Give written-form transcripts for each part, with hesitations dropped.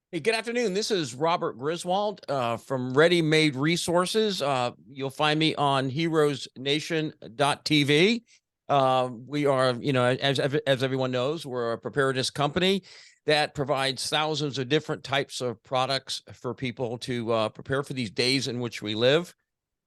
Hey, good afternoon. This is Robert Griswold from Ready Made Resources. You'll find me on heroesnation.tv. We are, as everyone knows, we're a preparedness company that provides thousands of different types of products for people to prepare for these days in which we live.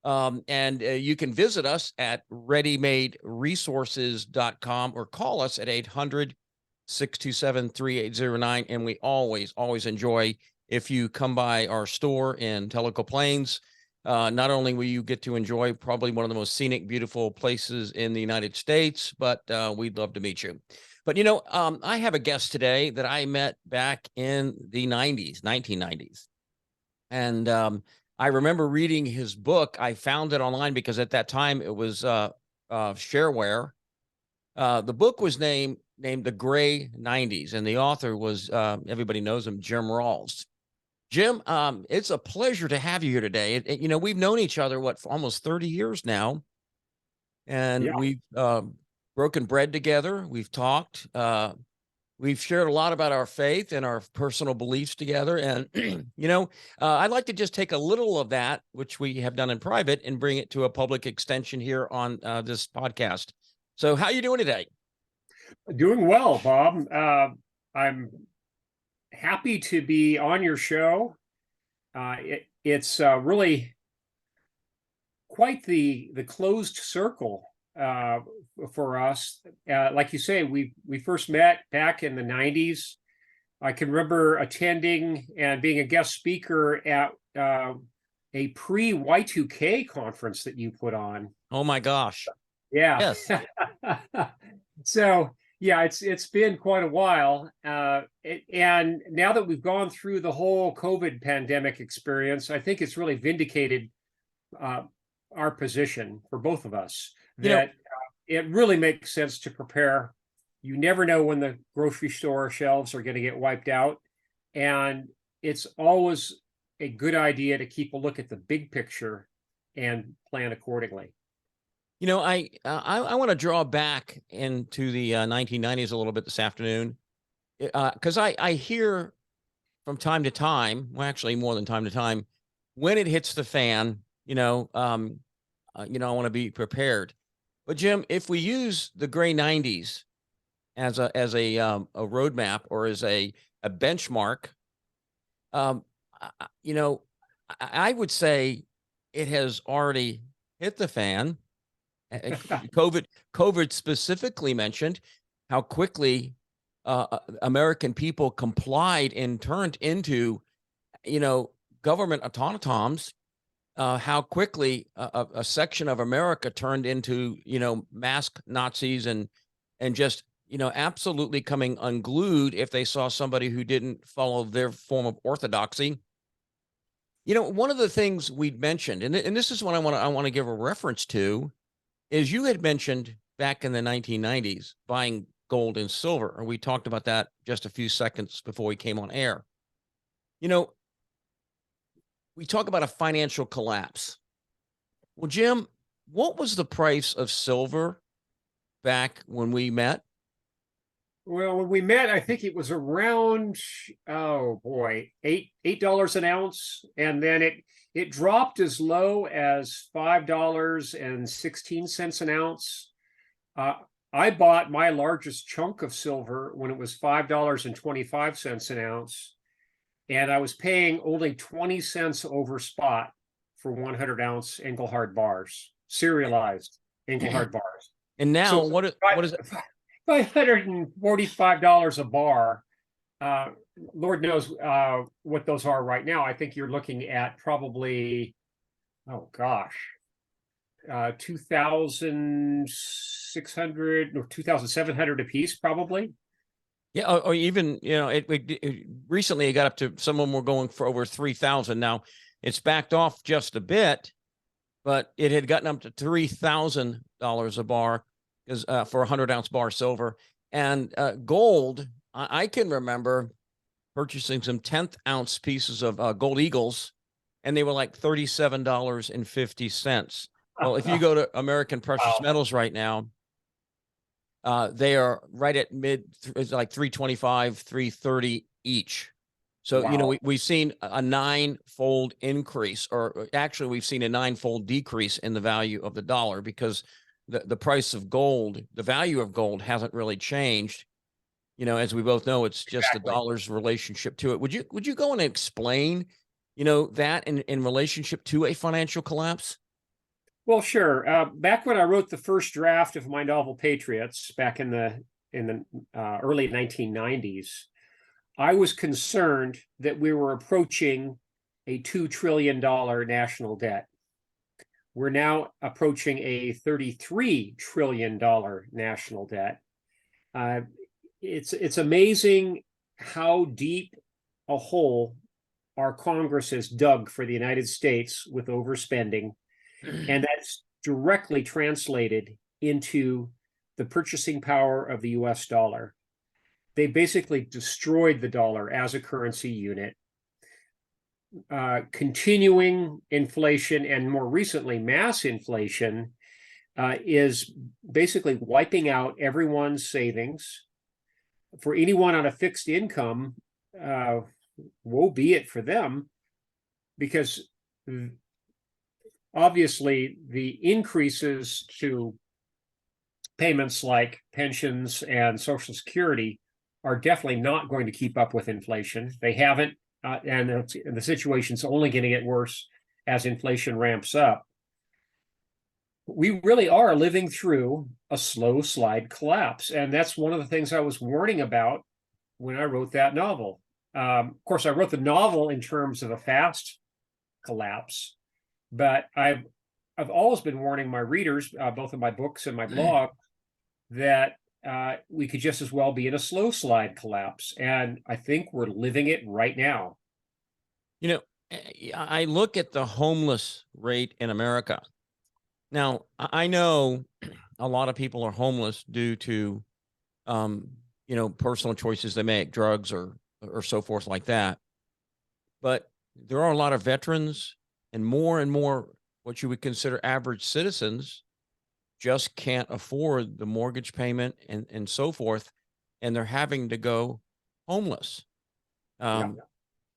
And you can visit us at readymaderesources.com or call us at 800-627-3809. And we always enjoy if you come by our store in Tellico Plains. Not only will you get to enjoy probably one of the most scenic, beautiful places in the United States, but we'd love to meet you. But, I have a guest today that I met back in the 1990s. And I remember reading his book. I found it online because at that time it was shareware. The book was named The Gray 90s, and the author was, everybody knows him, Jim Rawles. Jim, it's a pleasure to have you here today. We've known each other, for almost 30 years now, and Yeah, we've broken bread together. We've talked. We've shared a lot about our faith and our personal beliefs together. And, I'd like to just take a little of that, which we have done in private, and bring it to a public extension here on this podcast. So how you doing today? doing well, Bob. I'm happy to be on your show. It's really quite the closed circle for us. Like you say, we first met back in the '90s. I can remember attending and being a guest speaker at a pre-Y2K conference that you put on. Oh my gosh. Yeah. Yes. So yeah, it's been quite a while, and now that we've gone through the whole COVID pandemic experience, I think it's really vindicated uh, our position for both of us You know, that it really makes sense to prepare. You never know when the grocery store shelves are going to get wiped out, and it's always a good idea to keep a look at the big picture and plan accordingly. I want to draw back into the 1990s a little bit this afternoon because I hear from time to time, well, actually more than time to time, when it hits the fan, I want to be prepared. But Jim, if we use the gray 90s as a roadmap or as a benchmark, um, you know, I would say it has already hit the fan. COVID specifically mentioned how quickly American people complied and turned into, you know, government automatons. How quickly a section of America turned into, mask Nazis and just, absolutely coming unglued if they saw somebody who didn't follow their form of orthodoxy. One of the things we'd mentioned, and this is what I want to give a reference to, is you had mentioned back in the 1990s buying gold and silver, and we talked about that just a few seconds before we came on air. You know, we talk about a financial collapse. Well, Jim, what was the price of silver back when we met? Well, when we met, I think it was around, oh boy, $8 an ounce, and then it dropped as low as $5.16 an ounce. Uh, I bought my largest chunk of silver when it was $5.25 an ounce, and I was paying only 20 cents over spot for 100-ounce Engelhard bars, serialized Engelhard bars. And now So what is it? $545 a bar. Lord knows what those are right now. I think you're looking at probably, oh gosh, 2,600 or 2,700 a piece, probably. Yeah, or even recently it got up to, some of them were going for over 3,000. Now it's backed off just a bit, but it had gotten up to $3,000 a bar because for a 100-ounce bar silver. And gold, I can remember purchasing some 10th ounce pieces of gold eagles, and they were like $37.50. Well, if you go to American Precious Wow. Metals right now, they are right at it's like 325, 330 each. So, Wow. we've seen a nine-fold increase, or actually we've seen a nine-fold decrease in the value of the dollar, because the price of gold, the value of gold hasn't really changed. As we both know, it's just the Exactly. dollar's relationship to it. Would you go and explain, that in relationship to a financial collapse? Well, sure. Back when I wrote the first draft of my novel Patriots back in the early 1990s, I was concerned that we were approaching a $2 trillion national debt. We're now approaching a $33 trillion national debt. Uh, it's amazing how deep a hole our Congress has dug for the United States with overspending, and that's directly translated into the purchasing power of the US dollar. They basically destroyed the dollar as a currency unit. Continuing inflation, and more recently, mass inflation, is basically wiping out everyone's savings. For anyone on a fixed income, woe be it for them, because obviously the increases to payments like pensions and Social Security are definitely not going to keep up with inflation. They haven't, and the situation's only going to get worse as inflation ramps up. We really are living through a slow slide collapse, and that's one of the things I was warning about when I wrote that novel. Of course, I wrote the novel in terms of a fast collapse, but I've always been warning my readers, both in my books and my blog, that we could just as well be in a slow slide collapse, and I think we're living it right now. I look at the homeless rate in America. Now, I know a lot of people are homeless due to, personal choices they make, drugs or so forth like that. But there are a lot of veterans and more what you would consider average citizens just can't afford the mortgage payment and so forth, and they're having to go homeless. Yeah.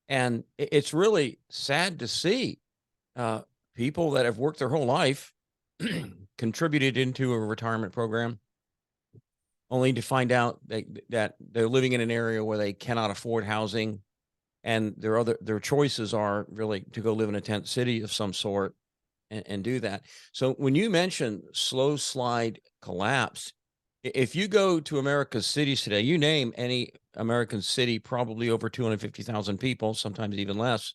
And it's really sad to see people that have worked their whole life, contributed into a retirement program, only to find out that they're living in an area where they cannot afford housing, and their choices are really to go live in a tent city of some sort and do that. So when you mention slow slide collapse, if you go to America's cities today, you name any American city, probably over 250,000 people, sometimes even less,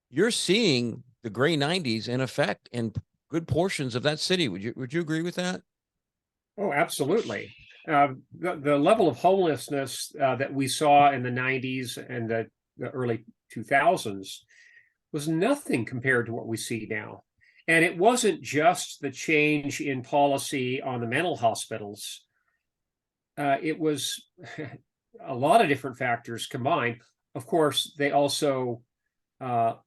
you're seeing the gray 90s in effect in good portions of that city. Would you agree with that? Oh, absolutely. The level of homelessness that we saw in the 90s and the early 2000s was nothing compared to what we see now. And it wasn't just the change in policy on the mental hospitals. It was a lot of different factors combined. Of course, they also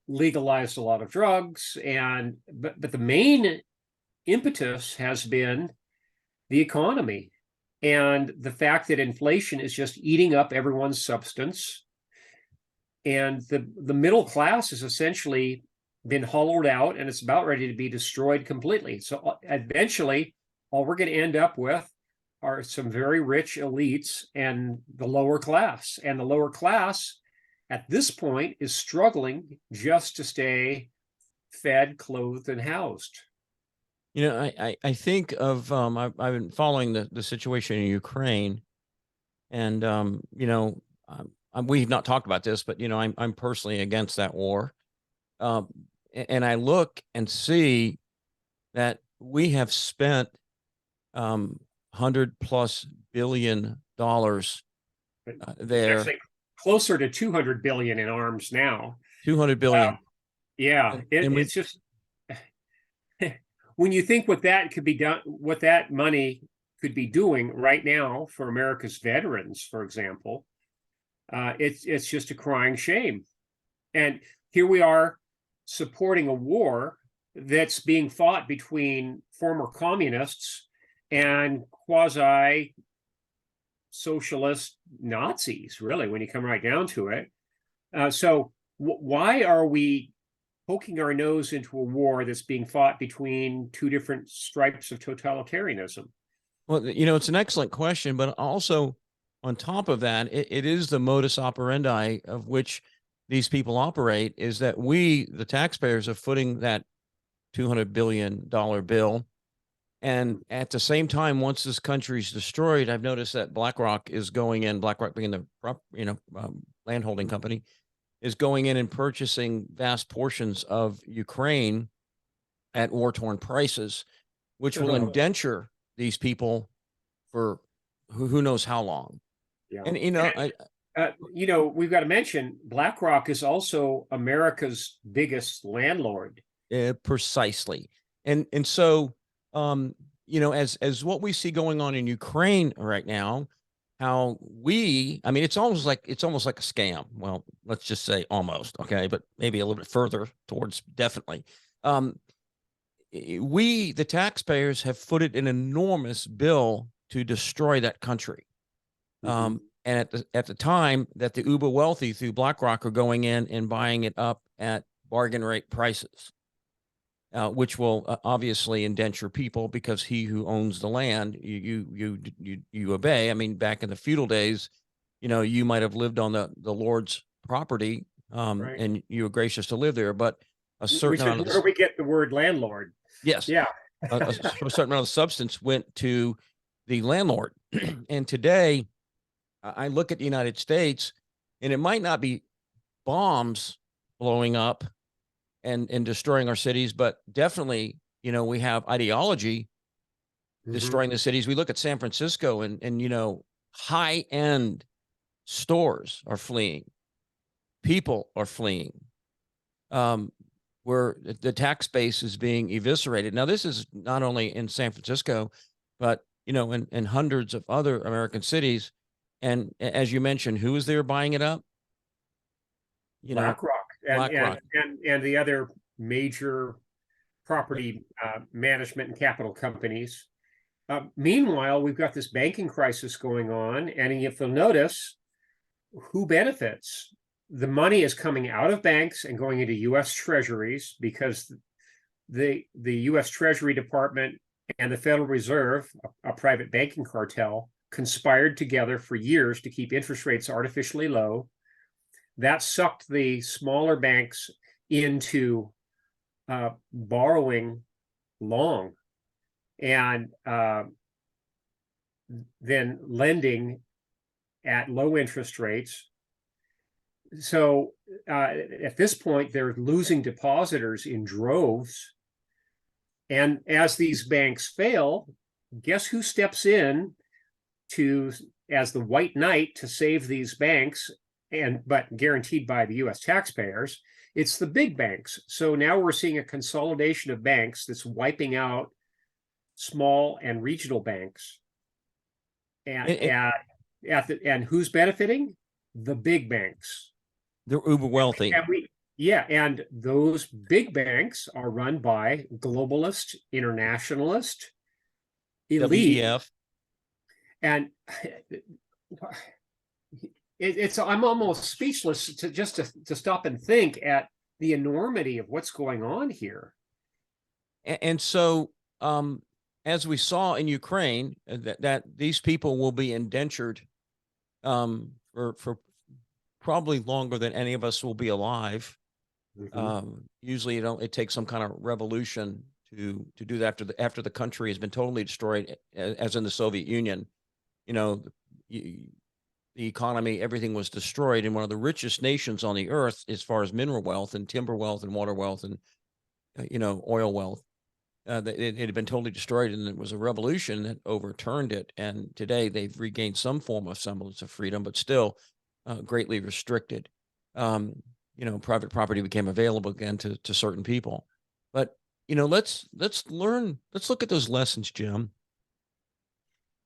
legalized a lot of drugs, but the main impetus has been the economy and the fact that inflation is just eating up everyone's substance, and the middle class has essentially been hollowed out, and it's about ready to be destroyed completely. So eventually, all we're going to end up with are some very rich elites and the lower class. And the lower class at this point is struggling just to stay fed, clothed, and housed. I think of I've been following the situation in Ukraine, and we've not talked about this, but I'm personally against that war. And I look and see that we have spent 100+ billion there. Actually, closer to 200 billion in arms now. 200 billion. Yeah, it's just when you think what that could be done, what that money could be doing right now for America's veterans, for example, it's just a crying shame. And here we are supporting a war that's being fought between former communists and quasi-socialist Nazis, really, when you come right down to it. So why are we poking our nose into a war that's being fought between two different stripes of totalitarianism? Well, it's an excellent question, but also on top of that, it is the modus operandi of which these people operate is that we, the taxpayers, are footing that $200 billion bill. And at the same time, once this country is destroyed, I've noticed that BlackRock is going in, BlackRock being the land holding company, is going in and purchasing vast portions of Ukraine at war torn prices, which will indenture these people for who knows how long. Yeah. And We've got to mention BlackRock is also America's biggest landlord. precisely. And so as what we see going on in Ukraine right now, how I mean, it's almost like a scam. Well, let's just say almost, okay, but maybe a little bit further towards definitely. We, the taxpayers, have footed an enormous bill to destroy that country. And at the time that the uber wealthy through BlackRock are going in and buying it up at bargain rate prices, which will obviously indenture people because he who owns the land, you obey. I mean, back in the feudal days, you might have lived on the Lord's property, Right. and you were gracious to live there, but a certain amount of where do we get the word landlord? yes, Yeah. a certain amount of substance went to the landlord. And today, I look at the United States, and it might not be bombs blowing up and destroying our cities, but definitely, we have ideology destroying the cities. We look at San Francisco, and high end stores are fleeing, people are fleeing, where the tax base is being eviscerated. Now, this is not only in San Francisco, but in hundreds of other American cities. And as you mentioned, who is there buying it up? BlackRock BlackRock. and the other major property management and capital companies. Meanwhile, we've got this banking crisis going on, and if you'll notice, who benefits? The money is coming out of banks and going into U.S. Treasuries because the U.S. Treasury Department and the Federal Reserve, a private banking cartel, conspired together for years to keep interest rates artificially low. That sucked the smaller banks into borrowing long and then lending at low interest rates. So at this point, they're losing depositors in droves. And as these banks fail, guess who steps in as the white knight to save these banks, but guaranteed by the U.S. taxpayers? It's the big banks. So now we're seeing a consolidation of banks that's wiping out small and regional banks. And who's benefiting? The big banks. They're uber wealthy. And those big banks are run by globalist, internationalist, elite. WEF. And I'm almost speechless to stop and think at the enormity of what's going on here. And so, as we saw in Ukraine, that these people will be indentured for probably longer than any of us will be alive. Usually, it takes some kind of revolution to do that after the country has been totally destroyed, as in the Soviet Union. The economy, everything was destroyed, and one of the richest nations on the earth as far as mineral wealth and timber wealth and water wealth and oil wealth. It had been totally destroyed, and it was a revolution that overturned it. And today they've regained some form of semblance of freedom, but still greatly restricted. Private property became available again to certain people. But let's look at those lessons, Jim,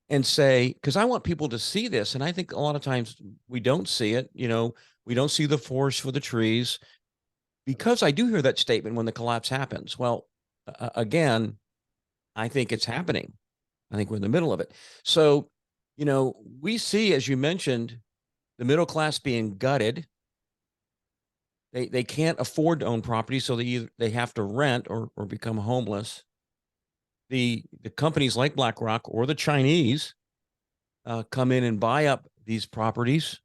and say, because I want people to see this, and I think a lot of times we don't see it. We don't see the forest for the trees, because I do hear that statement when the collapse happens. Well, again, I think it's happening. I think we're in the middle of it. So, we see, as you mentioned, the middle class being gutted, They can't afford to own property, so they have to rent or become homeless. The companies like BlackRock or the Chinese come in and buy up these properties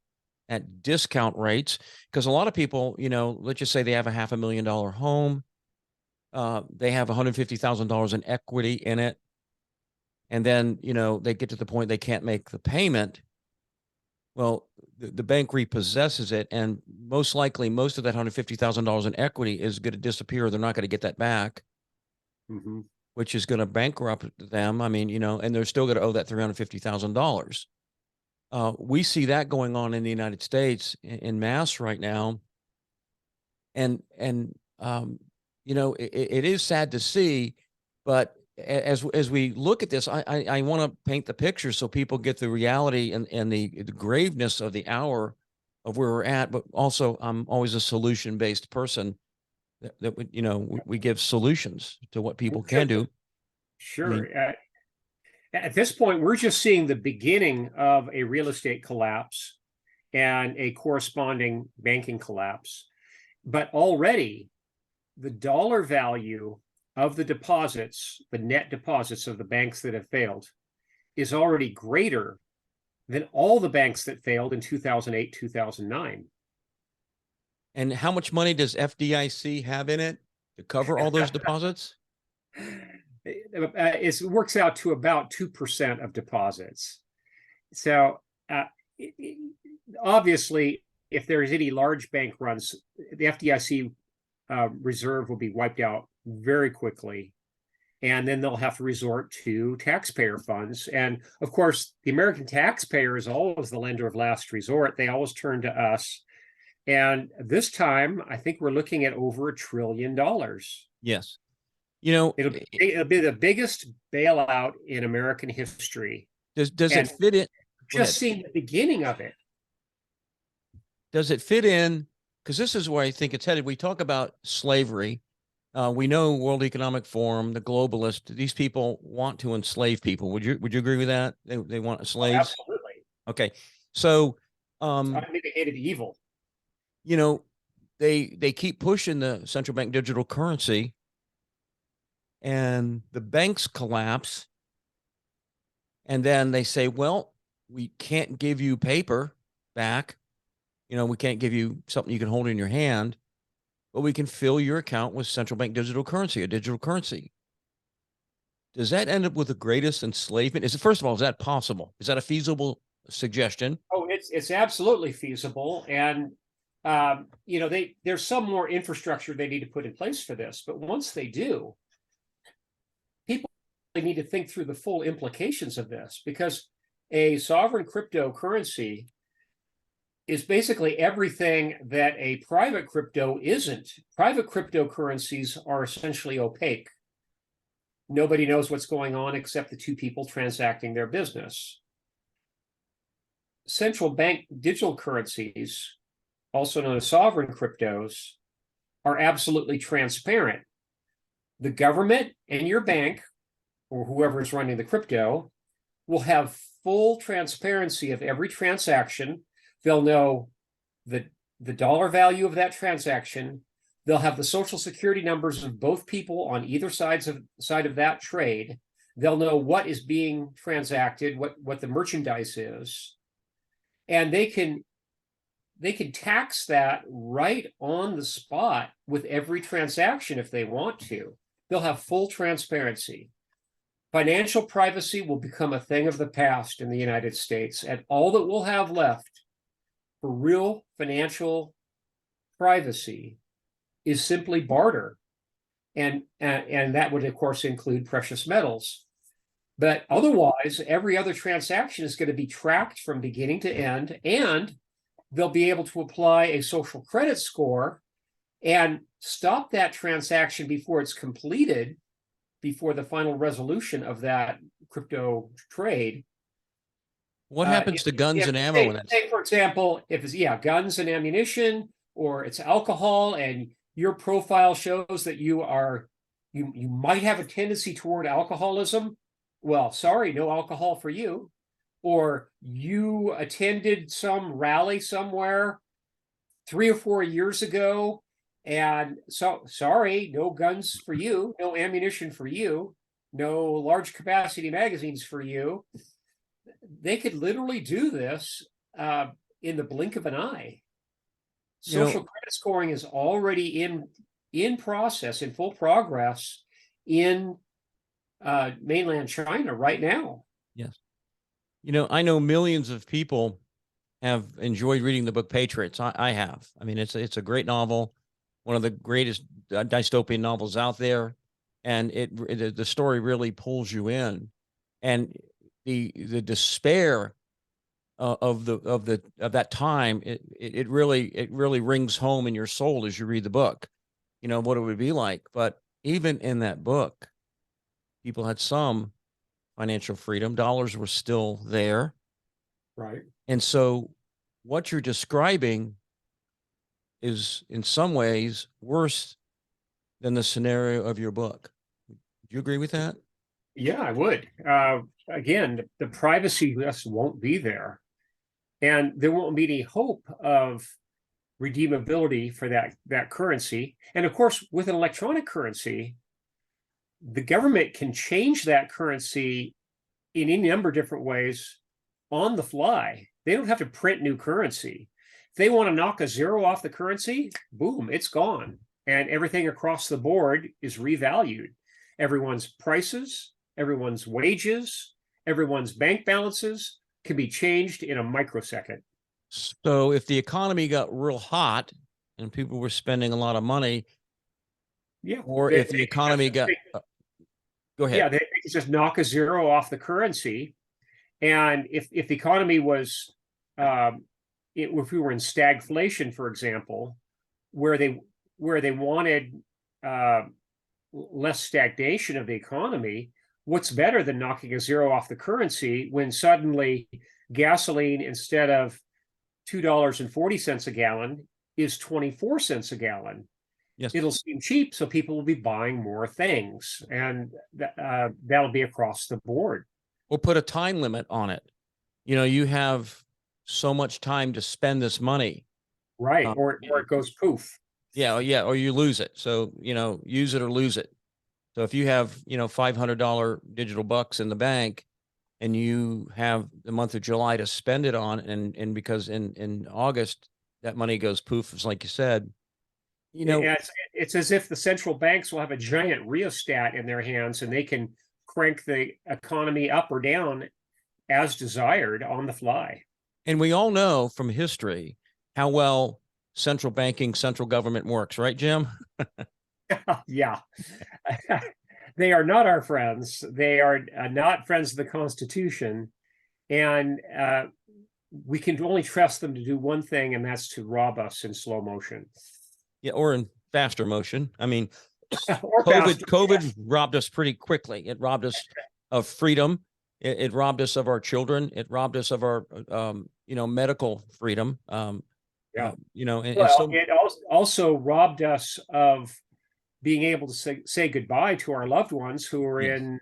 at discount rates, because a lot of people, let's just say they have a $500,000 home, they have $150,000 in equity in it, and then they get to the point they can't make the payment. Well, the bank repossesses it, and most likely most of that $150,000 in equity is going to disappear. They're not going to get that back, which is going to bankrupt them. I mean, and they're still going to owe that $350,000. We see that going on in the United States in mass right now. And it is sad to see, but as we look at this, I want to paint the picture so people get the reality and the graveness of the hour of where we're at. But also, I'm always a solution-based person that we give solutions to what people can do. Sure. I mean, at this point, we're just seeing the beginning of a real estate collapse and a corresponding banking collapse. But already, the dollar value of the deposits, the net deposits of the banks that have failed, is already greater than all the banks that failed in 2008, 2009. And how much money does FDIC have in it to cover all those deposits? It works out to about 2% of deposits. So obviously, if there's any large bank runs, the FDIC reserve will be wiped out very quickly. And then they'll have to resort to taxpayer funds. And of course, the American taxpayer is always the lender of last resort. They always turn to us. And this time, I think we're looking at over $1 trillion. Yes. It'll be the biggest bailout in American history. Does it fit in? Just seeing the beginning of it. Does it fit in? Because this is where I think it's headed. We talk about slavery. We know World Economic Forum, the globalists, these people want to enslave people. Would you agree with that? They want slaves? Oh, absolutely. Okay. So they hated evil. They keep pushing the central bank digital currency, and the banks collapse. And then they say, well, we can't give you paper back. We can't give you something you can hold in your hand, but we can fill your account with central bank digital currency, a digital currency. Does that end up with the greatest enslavement? First of all, is that possible? Is that a feasible suggestion? Oh, it's absolutely feasible. And, there's some more infrastructure they need to put in place for this. But once they do, people need to think through the full implications of this, because a sovereign cryptocurrency is basically everything that a private crypto isn't. Private cryptocurrencies are essentially opaque. Nobody knows what's going on except the two people transacting their business. Central bank digital currencies, also known as sovereign cryptos, are absolutely transparent. The government and your bank, or whoever is running the crypto, will have full transparency of every transaction. They'll know the dollar value of that transaction. They'll have the social security numbers of both people on either side of that trade. They'll know what is being transacted, what the merchandise is, and they can tax that right on the spot with every transaction if they want to. They'll have full transparency. Financial privacy will become a thing of the past in the United States, and all that we'll have left for real financial privacy is simply barter. And that would, of course, include precious metals. But otherwise, every other transaction is going to be tracked from beginning to end, and they'll be able to apply a social credit score and stop that transaction before it's completed, before the final resolution of that crypto trade. What happens to guns and ammo? Say, for example, if it's guns and ammunition, or it's alcohol, and your profile shows that you might have a tendency toward alcoholism. Well, sorry, no alcohol for you. Or you attended some rally somewhere 3 or 4 years ago. And so, sorry, no guns for you, no ammunition for you, no large capacity magazines for you. They could literally do this in the blink of an eye. You know, Social credit scoring is already in process, in full progress in mainland China right now. yes. You know, I know millions of people have enjoyed reading the book Patriots. I have. I mean, it's a great novel, one of the greatest dystopian novels out there, and the story really pulls you in, and the despair of that time, it really rings home in your soul as you read the book. You know what it would be like, but even in that book, people had some financial freedom. Dollars were still there, Right. and so what you're describing is in some ways worse than the scenario of your book. Do you agree with that? Yeah, I would. Again, the privacy just won't be there. And there won't be any hope of redeemability for that currency. And of course, with an electronic currency, the government can change that currency in any number of different ways on the fly. They don't have to print new currency. If they want to knock a zero off the currency, boom, it's gone. And everything across the board is revalued. Everyone's prices, everyone's wages, everyone's bank balances can be changed in a microsecond. So if the economy got real hot and people were spending a lot of money, Yeah. or if the economy got, go ahead. Yeah, they could just knock a zero off the currency. And if the economy was, if we were in stagflation, for example, where they wanted less stagnation of the economy, what's better than knocking a zero off the currency when suddenly gasoline, instead of $2.40 a gallon, is 24 cents a gallon? Yes. It'll seem cheap, so people will be buying more things, and that'll be across the board. Or put a time limit on it. You know, you have so much time to spend this money. Right, or it goes poof. Yeah, yeah, or you lose it. So, you know, use it or lose it. So if you have, you know, $500 digital bucks in the bank and you have the month of July to spend it on, and because in August that money goes poof, it's like you said, you know, It's as if the central banks will have a giant rheostat in their hands and they can crank the economy up or down as desired on the fly. and we all know from history how well central banking, central government works, right, Jim? Yeah. They are not our friends. They are not friends of the Constitution. And we can only trust them to do one thing, and that's to rob us in slow motion. Yeah, or in faster motion. I mean, Or faster. COVID robbed us pretty quickly. It robbed us of freedom. It robbed us of our children. It robbed us of our, you know, medical freedom. Yeah. You know, and Well, so it also robbed us of being able to say goodbye to our loved ones who are yes. in,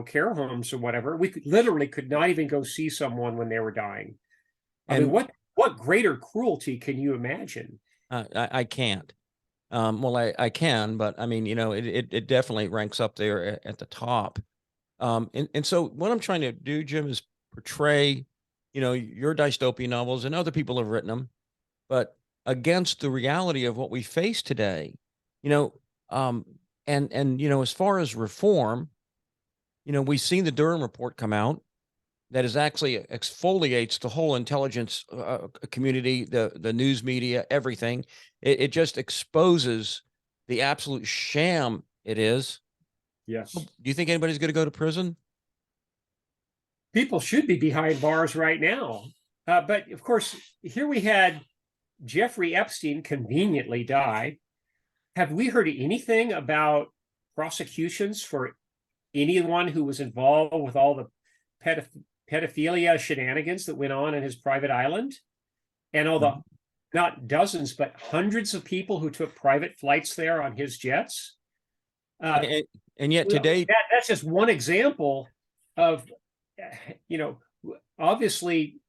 care homes or whatever. We literally could not even go see someone when they were dying. I mean, what greater cruelty can you imagine? I can't. Well, I can, but I mean, you know, it definitely ranks up there at the top. And so what I'm trying to do, Jim, is portray, you know, your dystopian novels, and other people have written them, but against the reality of what we face today, you know, and you know, as far as reform, you know, we've seen the Durham report come out that is actually exfoliates the whole intelligence community, the news media, everything. It just exposes the absolute sham it is. Yes. Do you think anybody's going to go to prison? People should be behind bars right now. But of course, here we had Jeffrey Epstein conveniently die. Have we heard anything about prosecutions for anyone who was involved with all the pedophilia shenanigans that went on in his private island? And all the, not dozens, but hundreds of people who took private flights there on his jets? And yet today, that's just one example of, obviously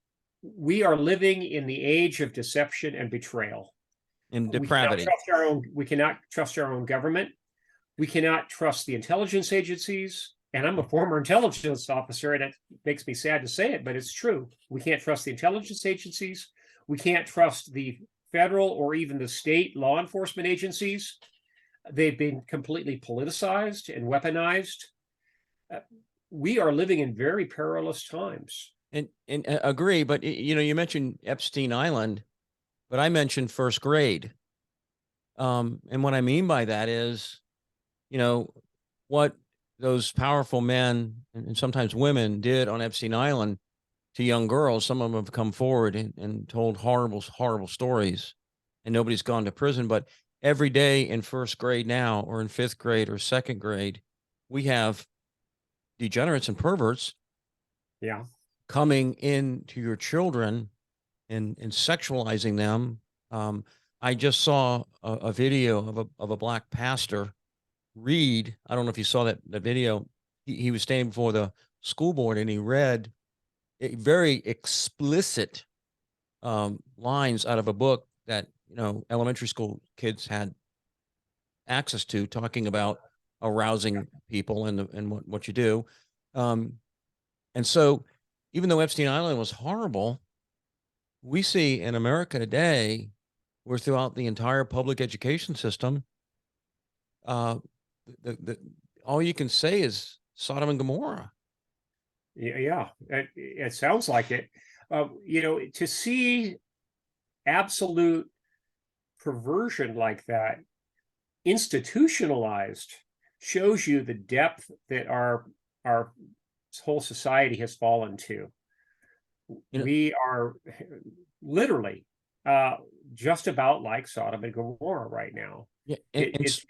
we are living in the age of deception and betrayal. and We cannot depravity. trust our own. We cannot trust our own government. We cannot trust the intelligence agencies. And I'm a former intelligence officer, and it makes me sad to say it, but it's true. We can't trust the intelligence agencies. We can't trust the federal or even the state law enforcement agencies. They've been completely politicized and weaponized. We are living in very perilous times. And agree, but you know, you mentioned Epstein Island, but I mentioned first grade. And what I mean by that is, you know, what those powerful men and sometimes women did on Epstein Island to young girls. Some of them have come forward and told horrible, horrible stories, and nobody's gone to prison. But every day in first grade now, or in fifth grade or second grade, we have degenerates and perverts Yeah. coming into your children and sexualizing them. I just saw a video of a black pastor read. I don't know if you saw that video. He was standing before the school board and he read very explicit lines out of a book that, you know, elementary school kids had access to, talking about arousing people and what you do. And so even though Epstein Island was horrible, we see in America today, where throughout the entire public education system, uh, the all you can say is Sodom and Gomorrah. Yeah, it sounds like it. You know, to see absolute perversion like that institutionalized shows you the depth that our whole society has fallen to. You know, We are literally just about like Sodom and Gomorrah right now. yeah, It's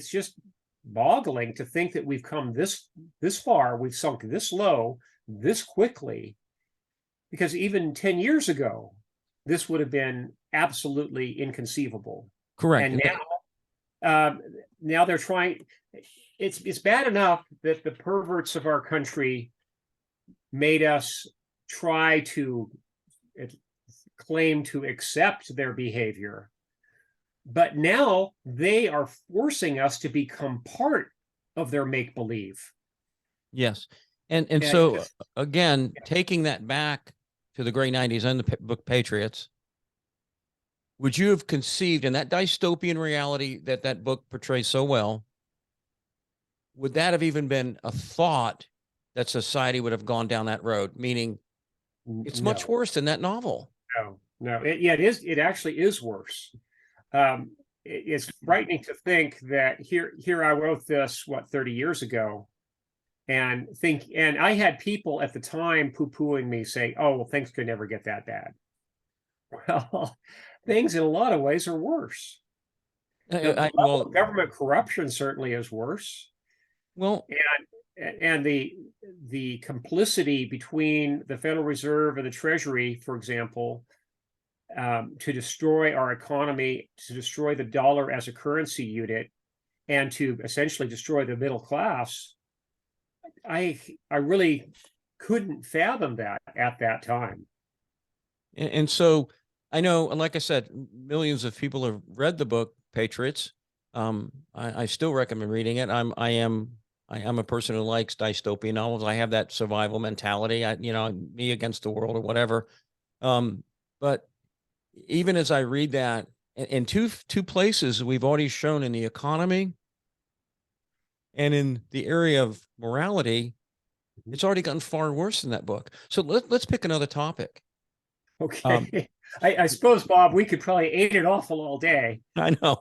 just boggling to think that we've come this far, we've sunk this low this quickly, because even 10 years ago, this would have been absolutely inconceivable. correct. And now they're trying. It's bad enough that the perverts of our country made us try to claim to accept their behavior, but now they are forcing us to become part of their make-believe. Yes. And Yeah, so just- again, taking that back to the great 90s and the book Patriots, would you have conceived in that dystopian reality that that book portrays so well, would that have even been a thought that society would have gone down that road? Meaning it's no, much worse than that novel. no. It is. It actually is worse. It's frightening to think that here I wrote this 30 years ago, and I had people at the time poo-pooing me, saying, "Oh, well, things could never get that bad." Well, things in a lot of ways are worse. The level of government corruption certainly is worse. Well, And the complicity between the Federal Reserve and the Treasury, for example, to destroy our economy, to destroy the dollar as a currency unit, and to essentially destroy the middle class. I really couldn't fathom that at that time. and so I know, and like I said, millions of people have read the book Patriots. I still recommend reading it. I am a person who likes dystopian novels. I have that survival mentality. You know, me against the world or whatever. But even as I read that, in two places we've already shown, in the economy and in the area of morality, it's already gotten far worse in that book. So let's pick another topic. Okay. I suppose, Bob, we could probably aid it awful all day. I know.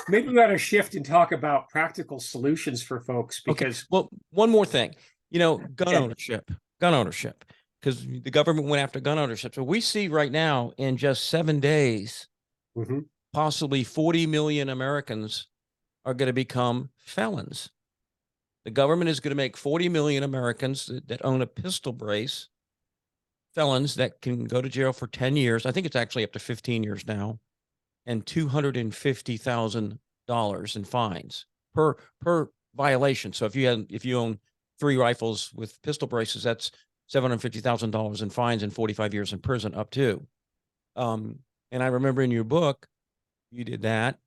Maybe we ought to shift and talk about practical solutions for folks, because well, one more thing, you know, gun ownership, because the government went after gun ownership. So we see right now, in just 7 days, possibly 40 million Americans are going to become felons. The government is going to make 40 million Americans that own a pistol brace felons that can go to jail for 10 years. I think it's actually up to 15 years now, and $250,000 in fines per violation. So if you own 3 rifles with pistol braces, that's $750,000 in fines and 45 years in prison up to. And I remember in your book, you did that.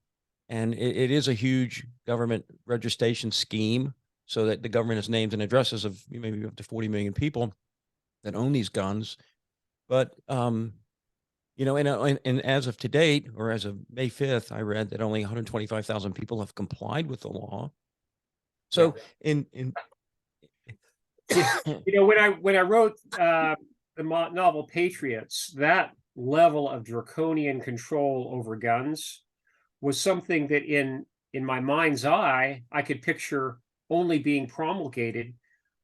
And it is a huge government registration scheme so that the government has names and addresses of maybe up to 40 million people that own these guns. But, and as of to date, or as of May 5th, I read that only 125,000 people have complied with the law. So Yeah. in when I wrote the novel Patriots, that level of draconian control over guns was something that in my mind's eye, I could picture only being promulgated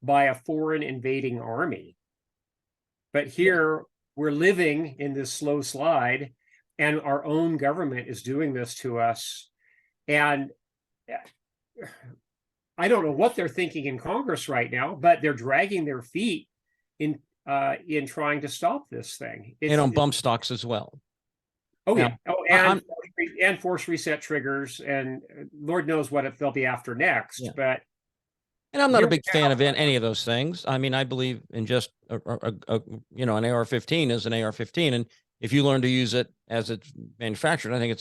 by a foreign invading army. But here we're living in this slow slide, and our own government is doing this to us. And I don't know what they're thinking in Congress right now, but they're dragging their feet in trying to stop this thing. And on bump stocks as well. Oh, now, yeah. Oh, and force reset triggers, and Lord knows what they'll be after next. Yeah. But and I'm not a big fan of any of those things. I mean, I believe in just an AR-15 is an AR-15, and if you learn to use it as it's manufactured, I think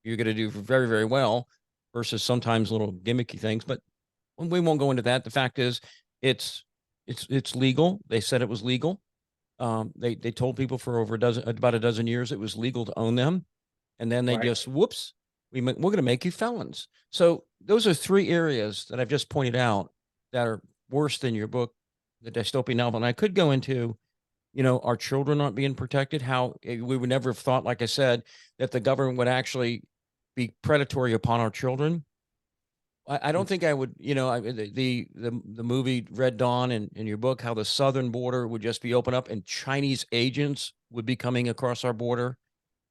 you're going to do very, very well. Versus sometimes little gimmicky things, but we won't go into that. The fact is, it's legal. They said it was legal. They told people for about a dozen years it was legal to own them, and then they just whoops, we're going to make you felons. So those are three areas that I've just pointed out that are worse than your book, the dystopian novel. And I could go into, our children not being protected. How we would never have thought, like I said, that the government would actually be predatory upon our children. I don't think I would, the movie Red Dawn in your book, how the southern border would just be open up and Chinese agents would be coming across our border,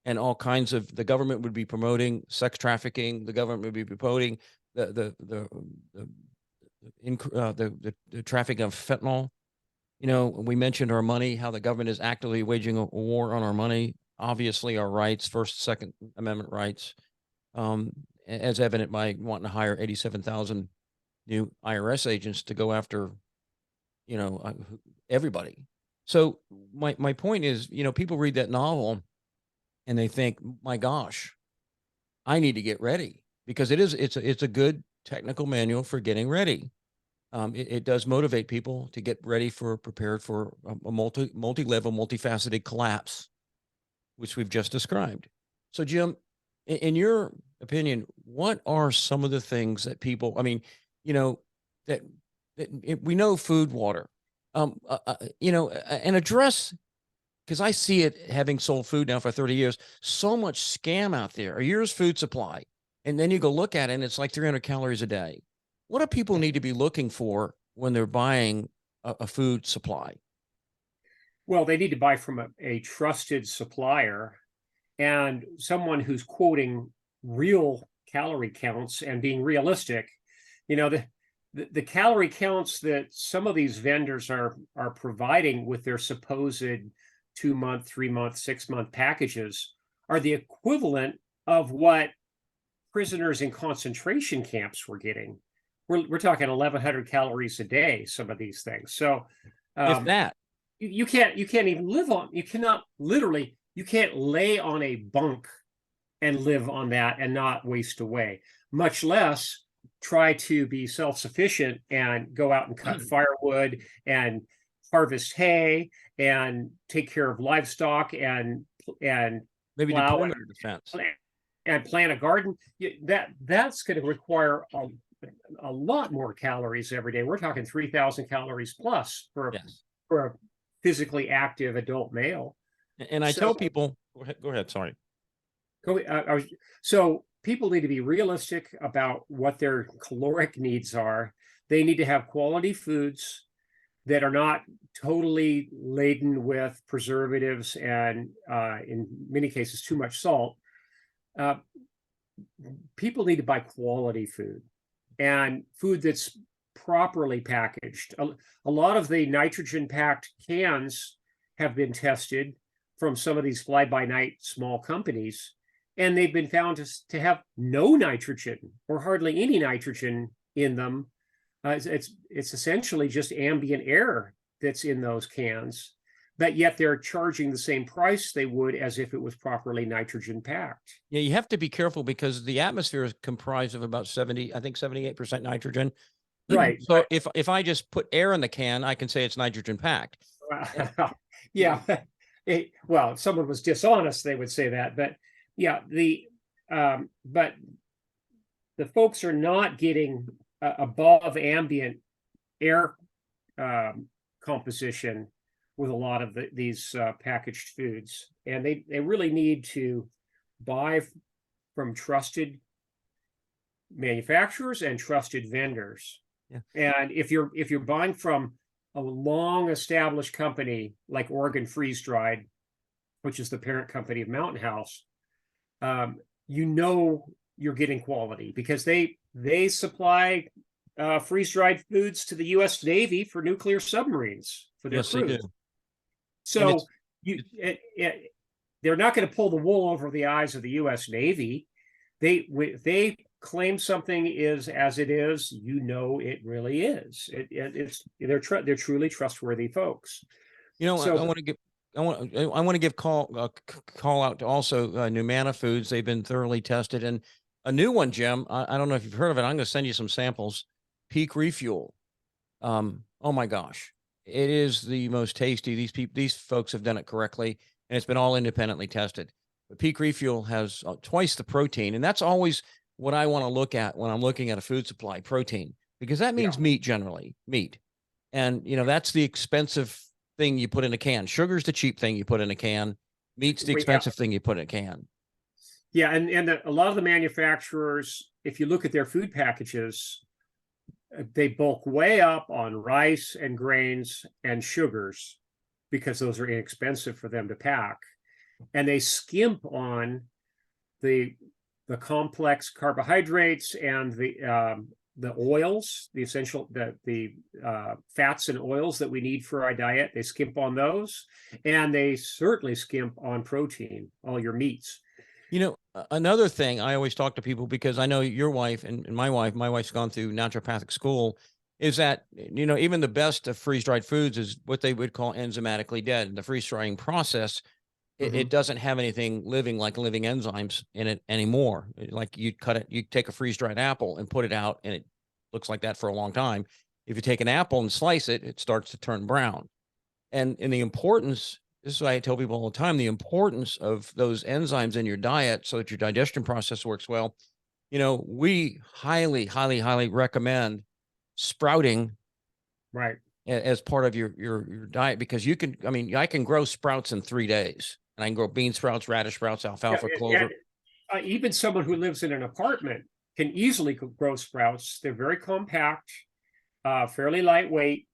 and all kinds of, the government would be promoting sex trafficking. The government would be promoting the trafficking of fentanyl. We mentioned our money, how the government is actively waging a war on our money. Obviously, our rights, First, Second Amendment rights. As evident by wanting to hire 87,000 new IRS agents to go after, everybody. So my point is, people read that novel and they think, my gosh, I need to get ready, because it's a good technical manual for getting ready. It does motivate people to get ready prepared for a multi-level, multifaceted collapse, which we've just described. So Jim, in your opinion, what are some of the things that people, that we know food, water, and address, because I see it, having sold food now for 30 years, so much scam out there. A year's food supply. And then you go look at it and it's like 300 calories a day. What do people need to be looking for when they're buying a food supply? Well, they need to buy from a trusted supplier, and someone who's quoting real calorie counts and being realistic. The calorie counts that some of these vendors are providing with their supposed 2-month, 3-month, 6-month packages are the equivalent of what prisoners in concentration camps were getting. We're talking 1,100 calories a day, some of these things. So if that, you can't even live on, you cannot literally, you can't lay on a bunk and live on that and not waste away, much less try to be self-sufficient and go out and cut firewood and harvest hay and take care of livestock and maybe do perimeter defense and plant a garden. That's going to require a lot more calories every day. We're talking 3,000 calories plus for a physically active adult male. And I tell people, go ahead. Sorry. So people need to be realistic about what their caloric needs are. They need to have quality foods that are not totally laden with preservatives and, in many cases, too much salt. People need to buy quality food and food that's properly packaged. A lot of the nitrogen-packed cans have been tested from some of these fly-by-night small companies, and they've been found to have no nitrogen or hardly any nitrogen in them. It's essentially just ambient air that's in those cans, but yet they're charging the same price they would as if it was properly nitrogen packed. Yeah, you have to be careful because the atmosphere is comprised of about 70, I think 78% nitrogen. Right. So if I just put air in the can, I can say it's nitrogen packed. And, you know, Yeah. Well, if someone was dishonest, they would say that. But yeah, but the folks are not getting above ambient air composition with a lot of these packaged foods, and they really need to buy from trusted manufacturers and trusted vendors. yeah. And if you're buying from a long established company like Oregon Freeze Dried, which is the parent company of Mountain House, you know you're getting quality because they supply freeze dried foods to the U.S. Navy for nuclear submarines for their Yes, they do. crews. And So they're not going to pull the wool over the eyes of the U.S. Navy. They claim something is as it is, you know it really is. They're truly trustworthy folks. I So want to give I want to give call out to also Numana Foods. They've been thoroughly tested, and a new one, Jim. I don't know if you've heard of it. I'm going to send you some samples. Peak Refuel. Oh my gosh, it is the most tasty. These folks have done it correctly, and it's been all independently tested. But Peak Refuel has twice the protein, and that's always what I want to look at when I'm looking at a food supply: protein, because that yeah, means meat generally, meat, and that's the expensive thing you put in a can. Sugar's the cheap thing you put in a can. Meat's the yeah, expensive thing you put in a can. yeah, and a lot of the manufacturers, if you look at their food packages, they bulk way up on rice and grains and sugars because those are inexpensive for them to pack, and they skimp on the complex carbohydrates and the oils, the essential the fats and oils that we need for our diet. They skimp on those, and they certainly skimp on protein, all your meats. Another thing I always talk to people, because I know your wife and my wife's gone through naturopathic school, is that, even the best of freeze dried foods is what they would call enzymatically dead. The freeze drying process, it Mhm. doesn't have anything living like living enzymes in it anymore. Like you take a freeze dried apple and put it out, and it looks like that for a long time. If you take an apple and slice it, it starts to turn brown. And the importance, this is why I tell people all the time, the importance of those enzymes in your diet so that your digestion process works well. We highly, highly, highly recommend sprouting Right. as part of your diet, because I can grow sprouts in 3 days, and I can grow bean sprouts, radish sprouts, Yeah, alfalfa, and clover. even someone who lives in an apartment can easily grow sprouts. They're very compact, fairly lightweight,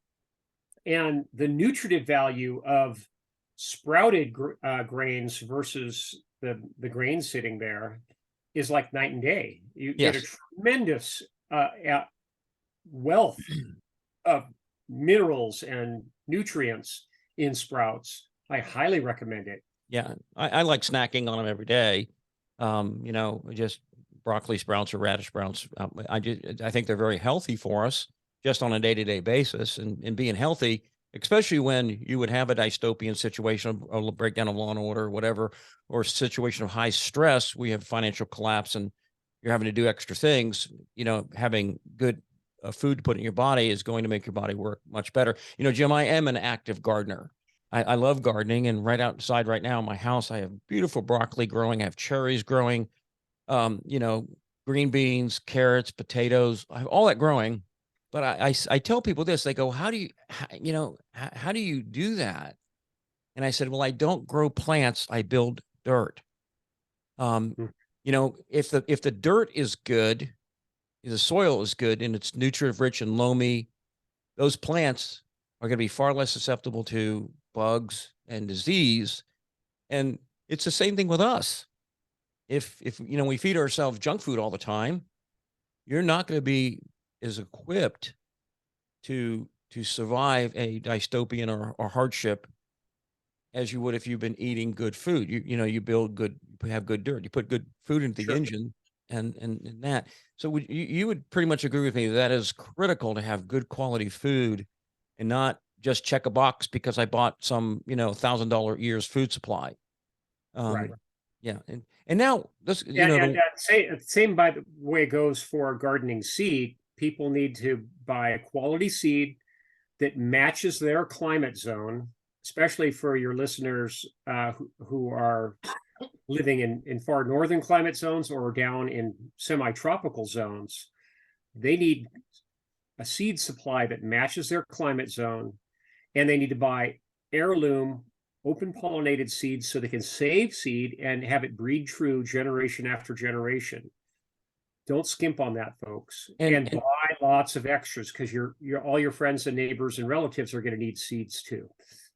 and the nutritive value of sprouted grains versus the grains sitting there is like night and day. You get a Yes. tremendous wealth of minerals and nutrients in sprouts. I highly recommend it. Yeah, I like snacking on them every day. Just broccoli sprouts or radish sprouts. I think they're very healthy for us just on a day to day basis, and being healthy, especially when you would have a dystopian situation, a breakdown of law and order, or whatever, or a situation of high stress. We have financial collapse, and you're having to do extra things. Having good food to put in your body is going to make your body work much better. Jim, I am an active gardener. I love gardening, and right outside right now in my house, I have beautiful broccoli growing. I have cherries growing, um, you know, green beans, carrots, potatoes. I have all that growing. But I tell people this. They go, how do you do that? And I said, well, I don't grow plants. I build dirt. Um, Mm. if the dirt is good, the soil is good, and it's nutrient rich and loamy, those plants are going to be far less susceptible to bugs and disease. And it's the same thing with us. If we feed ourselves junk food all the time, you're not going to be as equipped to survive a dystopian or hardship as you would if you've been eating good food. You build good, you have good dirt, you put good food into the Sure. engine, and that. So you would pretty much agree with me that is critical to have good quality food and not just check a box because I bought some, $1,000 year's food supply. Right. Yeah. And now this, And same by the way goes for gardening seed. People need to buy a quality seed that matches their climate zone, especially for your listeners who are living in far northern climate zones or down in semi-tropical zones. They need a seed supply that matches their climate zone, and they need to buy heirloom open pollinated seeds so they can save seed and have it breed true generation after generation. Don't skimp on that, folks, and buy lots of extras, because all your friends and neighbors and relatives are going to need seeds too.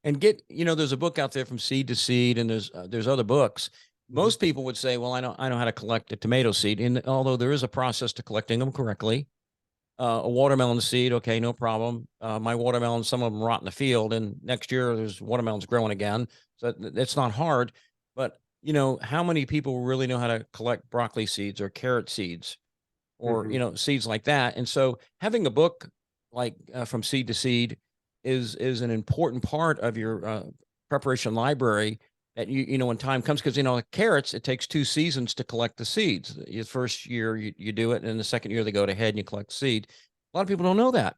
And there's a book out there, From Seed to Seed, and there's other books. Most people would say, well, I know how to collect a tomato seed. And although there is a process to collecting them correctly, a watermelon seed, okay, no problem. My watermelons, some of them rot in the field, and next year there's watermelons growing again. So it's not hard. But how many people really know how to collect broccoli seeds or carrot seeds or seeds like that? And so having a book like From Seed to Seed is an important part of your preparation library, that when time comes, because carrots, it takes 2 seasons to collect the seeds. The first year you do it, and then the second year they go ahead and you collect seed. A lot of people don't know that.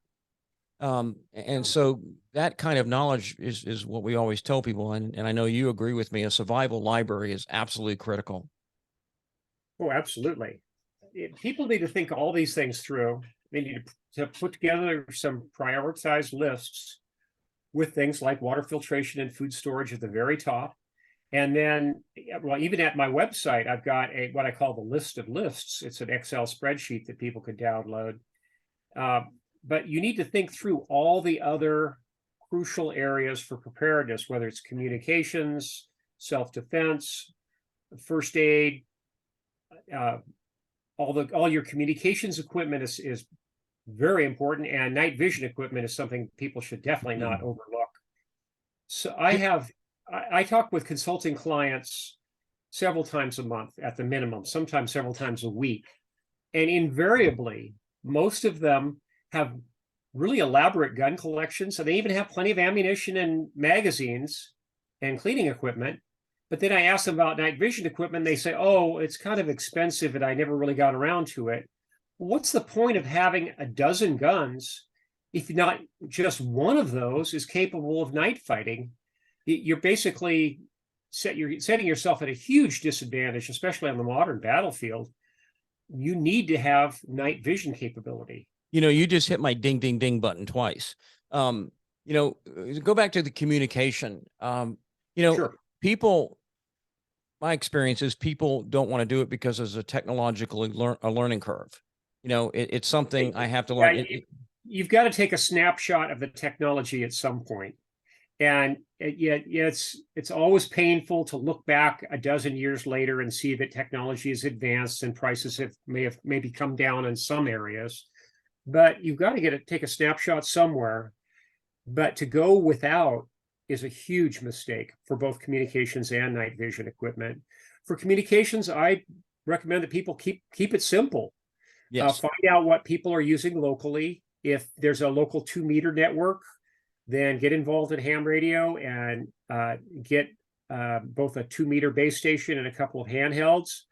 And so that kind of knowledge is what we always tell people. And I know you agree with me, a survival library is absolutely critical. Oh, absolutely. People need to think all these things through. They need to put together some prioritized lists with things like water filtration and food storage at the very top. And then, well, even at my website, I've got what I call the list of lists. It's an Excel spreadsheet that people could download. But you need to think through all the other crucial areas for preparedness, whether it's communications, self-defense, first aid, all your communications equipment is very important, and night vision equipment is something people should definitely not overlook. So I talk with consulting clients several times a month at the minimum, sometimes several times a week. And invariably, most of them have really elaborate gun collections. So they even have plenty of ammunition and magazines and cleaning equipment. But then I ask them about night vision equipment. They say, oh, it's kind of expensive and I never really got around to it. What's the point of having a dozen guns if not just one of those is capable of night fighting? You're basically setting yourself at a huge disadvantage, especially on the modern battlefield. You need to have night vision capability. You just hit my ding, ding, ding button twice. Go back to the communication. Sure. My experience is people don't want to do it because there's a technological learning curve. It's something I have to learn. You've got to take a snapshot of the technology at some point. And it's always painful to look back a dozen years later and see that technology has advanced and prices may have maybe come down in some areas. But you've got to take a snapshot somewhere. But to go without is a huge mistake for both communications and night vision equipment. For communications, I recommend that people keep it simple. Yes. Find out what people are using locally. If there's a local 2-meter network, then get involved in ham radio and get both a 2-meter base station and a couple of handhelds.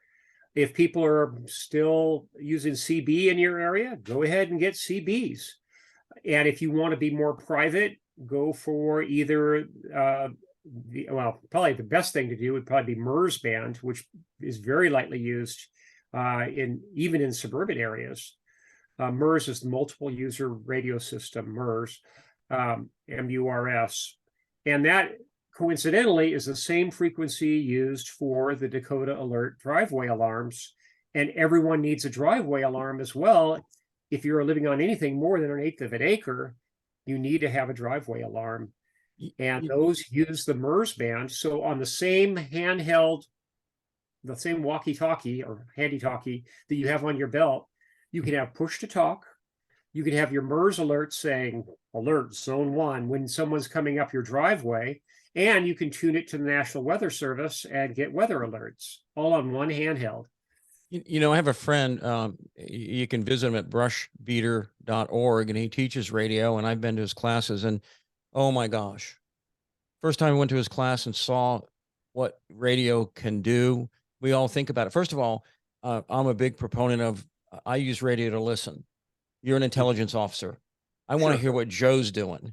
If people are still using CB in your area, go ahead and get CBs. And if you want to be more private, go for either, probably the best thing to do would probably be MERS band, which is very lightly used even in suburban areas. MERS is the multiple user radio system, MERS. MURS, and that coincidentally is the same frequency used for the Dakota Alert driveway alarms, and everyone needs a driveway alarm as well. If you're living on anything more than 1/8 of an acre, you need to have a driveway alarm, and those use the MERS band. So on the same handheld, the same walkie-talkie or handy-talkie that you have on your belt, you can have push to talk. You can have your MERS alert saying, alert zone 1, when someone's coming up your driveway, and you can tune it to the National Weather Service and get weather alerts all on one handheld. I have a friend, you can visit him at brushbeater.org, and he teaches radio, and I've been to his classes. And Oh my gosh. First time I went to his class and saw what radio can do, we all think about it. First of all, I'm a big proponent of I use radio to listen. You're an intelligence officer. I want to Sure. hear what Joe's doing.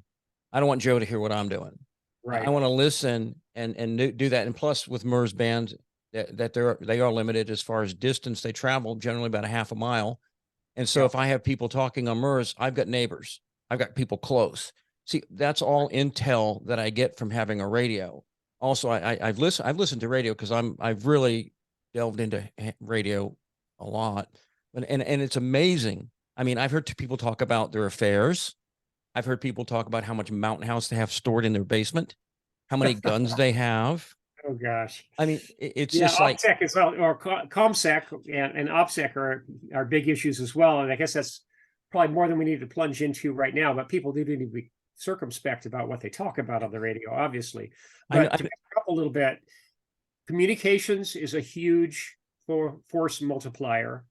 I don't want Joe to hear what I'm doing. I Right. want to listen and do that. And plus, with MERS bands, that they are limited as far as distance they travel, generally about a half a mile. And so, Yeah. if I have people talking on MERS, I've got neighbors, I've got people close. See, that's all intel that I get from having a radio. Also, I've listened to radio because I've really delved into radio a lot, and it's amazing. I mean, I've heard people talk about their affairs. I've heard people talk about how much mountain house they have stored in their basement, how many guns they have. Oh gosh. I mean, it's Yeah, just like, OPSEC is well, or ComSec and OPSEC are big issues as well. And I guess that's probably more than we need to plunge into right now. But people do need to be circumspect about what they talk about on the radio, obviously. I know, But to back up a little bit, communications is a huge force multiplier.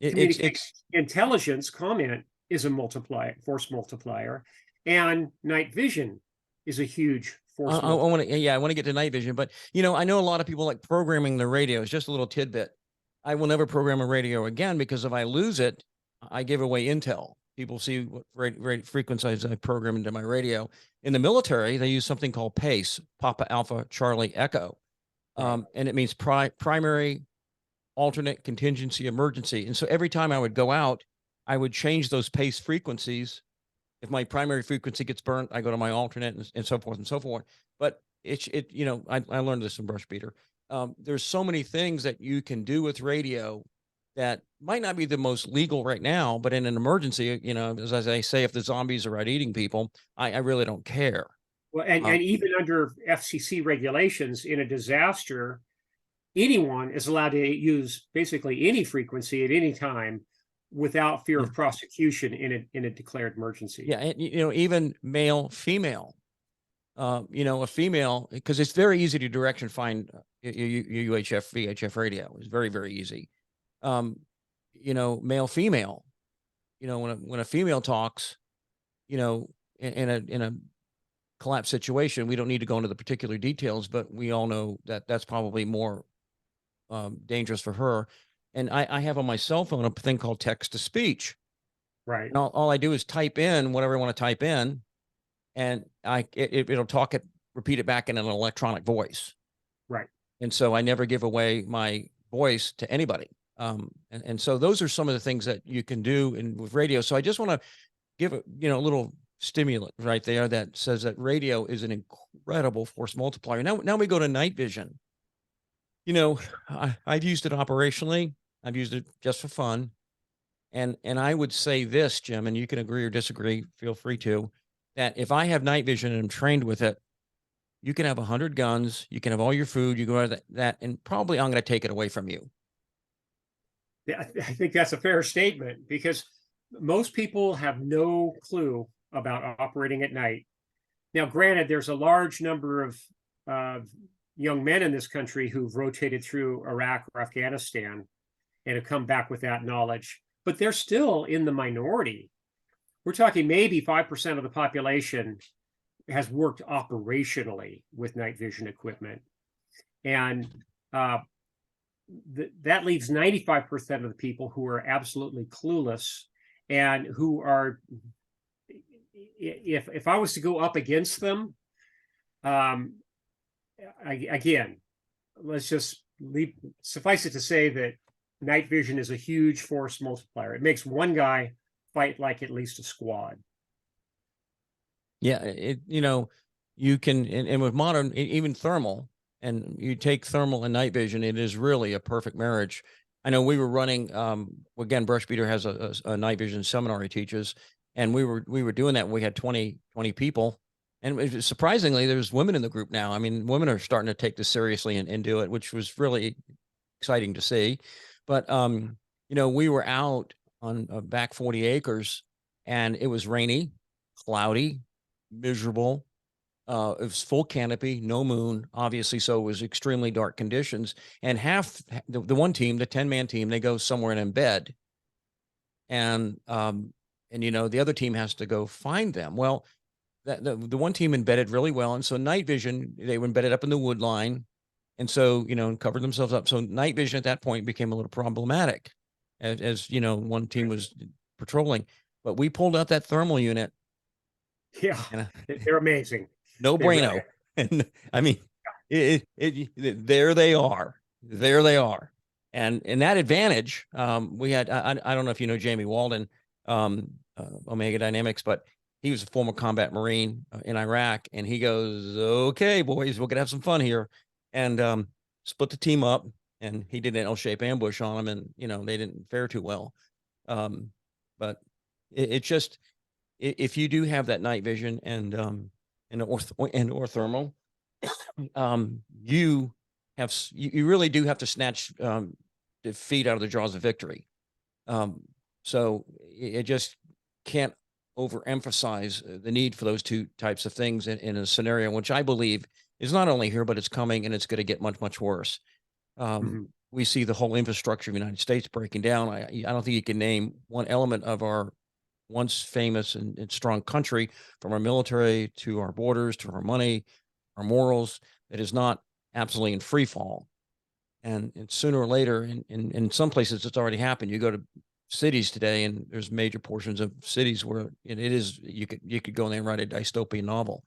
Communication it's intelligence comment is a force multiplier, and night vision is a huge force I multiplier. want to, yeah, I want to get to night vision, but I know a lot of people like programming the radios. Just a little tidbit: I will never program a radio again because if I lose it, I give away intel. People see what frequencies I program into my radio. In the military, they use something called PACE, Papa Alpha Charlie Echo, Right. and it means primary, alternate, contingency, emergency. And so every time I would go out, I would change those PACE frequencies. If my primary frequency gets burnt, I go to my alternate and so forth and so forth. But I learned this from Brush Beater. There's so many things that you can do with radio that might not be the most legal right now, but in an emergency, as I say, if the zombies are out eating people, I really don't care. Well, and even under FCC regulations, in a disaster, anyone is allowed to use basically any frequency at any time without fear Yeah, of prosecution in a declared emergency. yeah, and even male, female. A female, because it's very easy to direction find UHF, VHF radio. It's very, very easy. Male, female. When a female talks, in a collapse situation, we don't need to go into the particular details, but we all know that that's probably more dangerous for her. And I have on my cell phone a thing called text to speech, Right. and all I do is type in whatever I want to type in, and it'll repeat it back in an electronic voice. Right. And so I never give away my voice to anybody. And so those are some of the things that you can do with radio. So I just want to give a little stimulant right there that says that radio is an incredible force multiplier. Now we go to night vision. I've used it operationally. I've used it just for fun. And I would say this, Jim, and you can agree or disagree, feel free to, that if I have night vision and I'm trained with it, you can have 100 guns, you can have all your food, you go out of that, and probably I'm going to take it away from you. Yeah, I think that's a fair statement because most people have no clue about operating at night. Now, granted, there's a large number of young men in this country who've rotated through Iraq or Afghanistan and have come back with that knowledge, but they're still in the minority. We're talking maybe 5% of the population has worked operationally with night vision equipment. And that leaves 95% of the people who are absolutely clueless and who are, if I was to go up against them, again, let's just suffice it to say that night vision is a huge force multiplier. It makes one guy fight like at least a squad. Yeah, you can, and with modern, even thermal, and you take thermal and night vision, it is really a perfect marriage. I know we were running, again, Brush Beater has a night vision seminar he teaches, and we were doing that. We had 20 people, and surprisingly, there's women in the group now. I mean, women are starting to take this seriously and do it, which was really exciting to see. But we were out on back 40 acres, and it was rainy, cloudy, miserable. It was full canopy, no moon, obviously. So it was extremely dark conditions. And the one team, the 10-man team, they go somewhere and embed. And the other team has to go find them. Well, the one team embedded really well. And so night vision, they were embedded up in the wood line. And so, covered themselves up. So night vision at that point became a little problematic as one team was patrolling. But we pulled out that thermal unit. Yeah, And they're amazing. no They really bueno. are. And I mean, there they are. There they are. And in that advantage, we had, I don't know if you know Jamie Walden, Omega Dynamics, but he was a former combat Marine in Iraq. And he goes, okay, boys, we're going to have some fun here. And split the team up. And he did an L-shaped ambush on them. And, they didn't fare too well. But it just, if you do have that night vision or thermal, you really do have to snatch defeat out of the jaws of victory. So it just can't overemphasize the need for those two types of things in a scenario, which I believe is not only here, but it's coming, and it's going to get much, much worse. We see the whole infrastructure of the United States breaking down. I don't think you can name one element of our once famous and strong country, from our military to our borders to our money, our morals, that is not absolutely in free fall. And sooner or later, in some places, it's already happened. You go to cities today, and there's major portions of cities where it is, you could go in there and write a dystopian novel.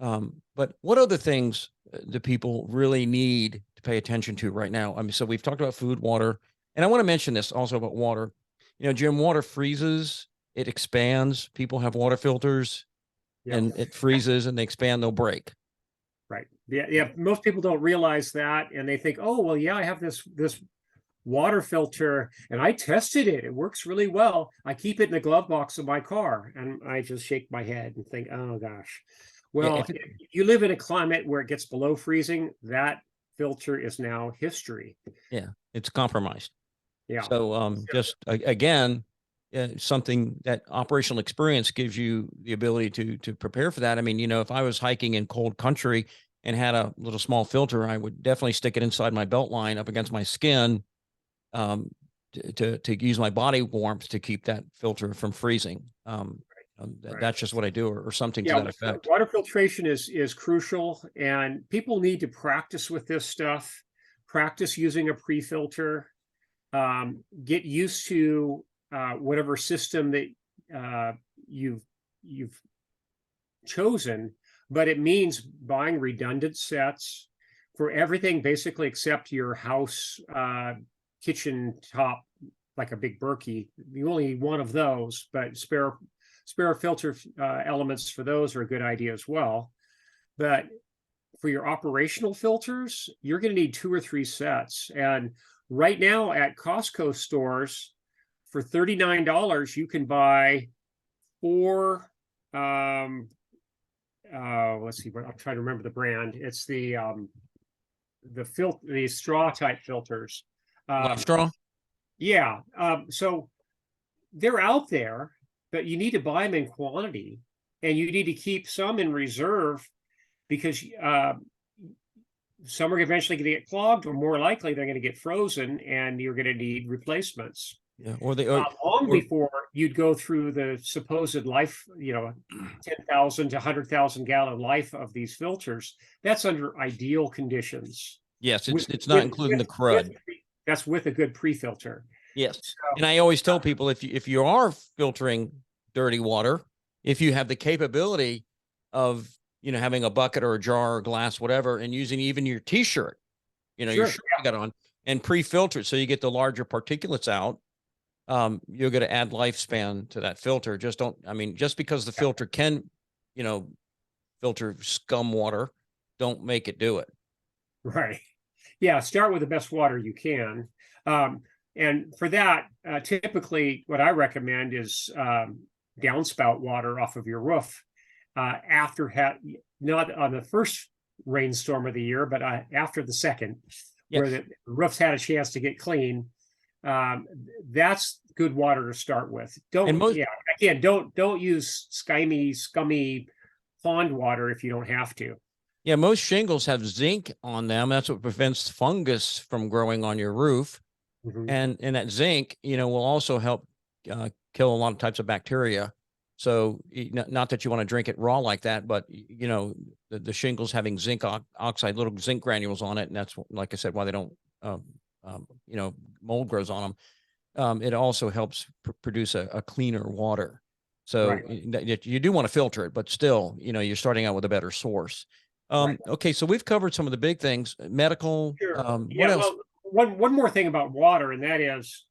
But what other things do people really need to pay attention to right now? I mean, so we've talked about food, water, and I want to mention this also about water. Jim, water freezes, it expands. People have water filters, and it freezes and they expand, they'll break. Right. Yeah. Most people don't realize that, and they think, oh, well, yeah, I have this water filter and I tested it. It works really well. I keep it in the glove box of my car, and I just shake my head and think, oh gosh. Well, if you live in a climate where it gets below freezing, that filter is now history. Yeah, it's compromised. Yeah. So just again, something that operational experience gives you the ability to prepare for that. I mean, if I was hiking in cold country and had a little small filter, I would definitely stick it inside my belt line up against my skin, to use my body warmth to keep that filter from freezing. That's just what I do, or something to that effect. Water filtration is crucial, and people need to practice with this stuff. Practice using a pre-filter. Get used to whatever system that you've chosen, but it means buying redundant sets for everything, basically, except your house kitchen top, like a big Berkey. You only need one of those, but spare filter elements for those are a good idea as well. But for your operational filters, you're going to need 2 or 3 sets. And right now at Costco stores, for $39, you can buy 4. Let's see, I'm trying to remember the brand. It's the straw type filters. Straw. Yeah. So they're out there, but you need to buy them in quantity, and you need to keep some in reserve, because some are eventually going to get clogged, or more likely they're going to get frozen, and you're going to need replacements. Yeah, long before you'd go through the supposed life, 10,000 to 100,000 gallon life of these filters. That's under ideal conditions. Yes, it's not including the crud. That's with a good pre-filter. Yes. So, and I always tell people, if you are filtering dirty water, if you have the capability of, having a bucket or a jar or glass, whatever, and using even your t-shirt, your shirt you got on, and pre-filter it so you get the larger particulates out, you're going to add lifespan to that filter. Just because the filter can, filter scum water, don't make it do it. Right. Yeah. Start with the best water you can. And for that, typically what I recommend is downspout water off of your roof after not on the first rainstorm of the year, but after the second, where the roof's had a chance to get clean. That's good water to start with. Don't use scummy pond water if you don't have to. Yeah, most shingles have zinc on them. That's what prevents fungus from growing on your roof. And that zinc, will also help kill a lot of types of bacteria. So not that you want to drink it raw like that, but you know, the shingles having zinc oxide, little zinc granules on it. And that's, like I said, why they don't, you know, mold grows on them. It also helps produce a cleaner water. So Right. you do want to filter it, but still, you know, you're starting out with a better source. Right. Okay, so we've covered some of the big things, medical. Sure. What Yeah. else? Well, one more thing about water, and that is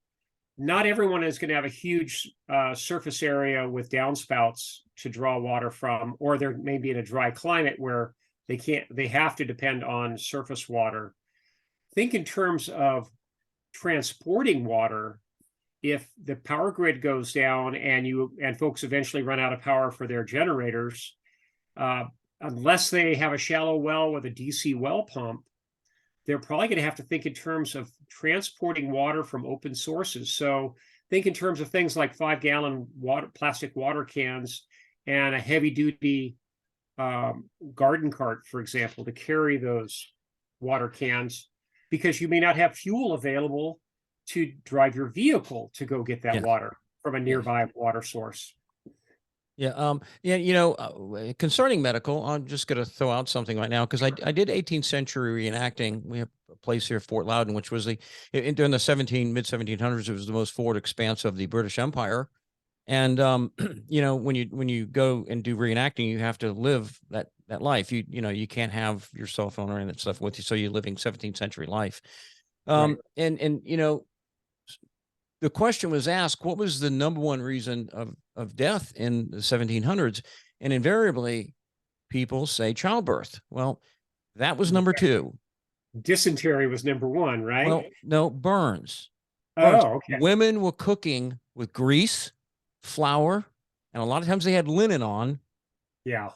not everyone is going to have a huge surface area with downspouts to draw water from, or they're maybe in a dry climate where they have to depend on surface water. Think in terms of transporting water. If the power grid goes down and folks eventually run out of power for their generators, uh, unless they have a shallow well with a DC well pump, they're probably going to have to think in terms of transporting water from open sources. So think in terms of things like 5-gallon plastic water cans and a heavy duty garden cart, for example, to carry those water cans, because you may not have fuel available to drive your vehicle to go get that Yes, water from a yes. nearby water source. Yeah, yeah, you know, concerning medical, I'm just going to throw out something right now because I did 18th century reenacting. We have a place here, Fort Loudon, which was during the mid 1700s, it was the most forward expanse of the British Empire. And you know, when you go and do reenacting, you have to live that life. You know, you can't have your cell phone or any of that stuff with you, so you're living 17th century life. Right. And you know, the question was asked, what was the number one reason of death in the 1700s? And invariably, people say childbirth. Well, that was number two. Dysentery was number one, right? Well, no, burns. Burns. Oh, okay. Women were cooking with grease, flour, and a lot of times they had linen on, Yeah.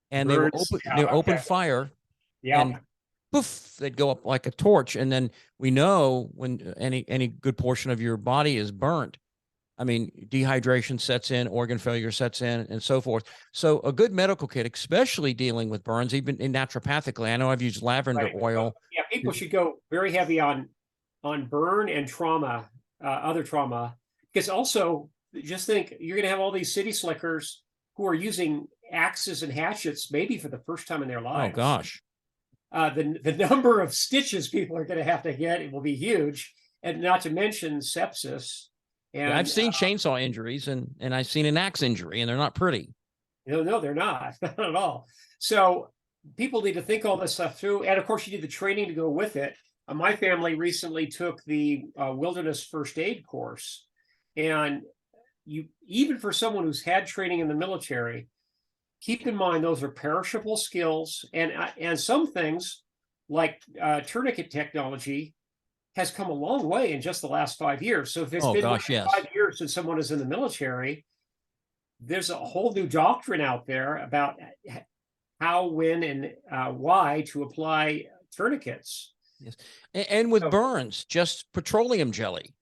and Birds. they Yeah. were open Okay. fire, and Yeah. poof, they'd go up like a torch. And then we know when any good portion of your body is burnt, I mean, dehydration sets in, organ failure sets in, and so forth. So a good medical kit, especially dealing with burns, even in naturopathically, I know I've used lavender Right. Well, oil. yeah, people should go very heavy on burn and trauma, other trauma, because also just think you're going to have all these city slickers who are using axes and hatchets maybe for the first time in their Oh lives. gosh. The number of stitches people are going to have to get, it will be huge, and not to mention sepsis. Yeah, I've And seen chainsaw injuries and I've seen an axe injury, and they're not pretty. no, they're not, not at all. So people need to think all this stuff through, and of course, you need the training to go with it. My family recently took the wilderness first aid course, and you, even for someone who's had training in the military, keep in mind those are perishable skills, and some things like tourniquet technology has come a long way in just the last 5 years. So if it's Oh been more gosh, than yes. 5 years since someone is in the military, there's a whole new doctrine out there about how, when, and why to apply tourniquets. Yes. And with So, burns, just petroleum jelly,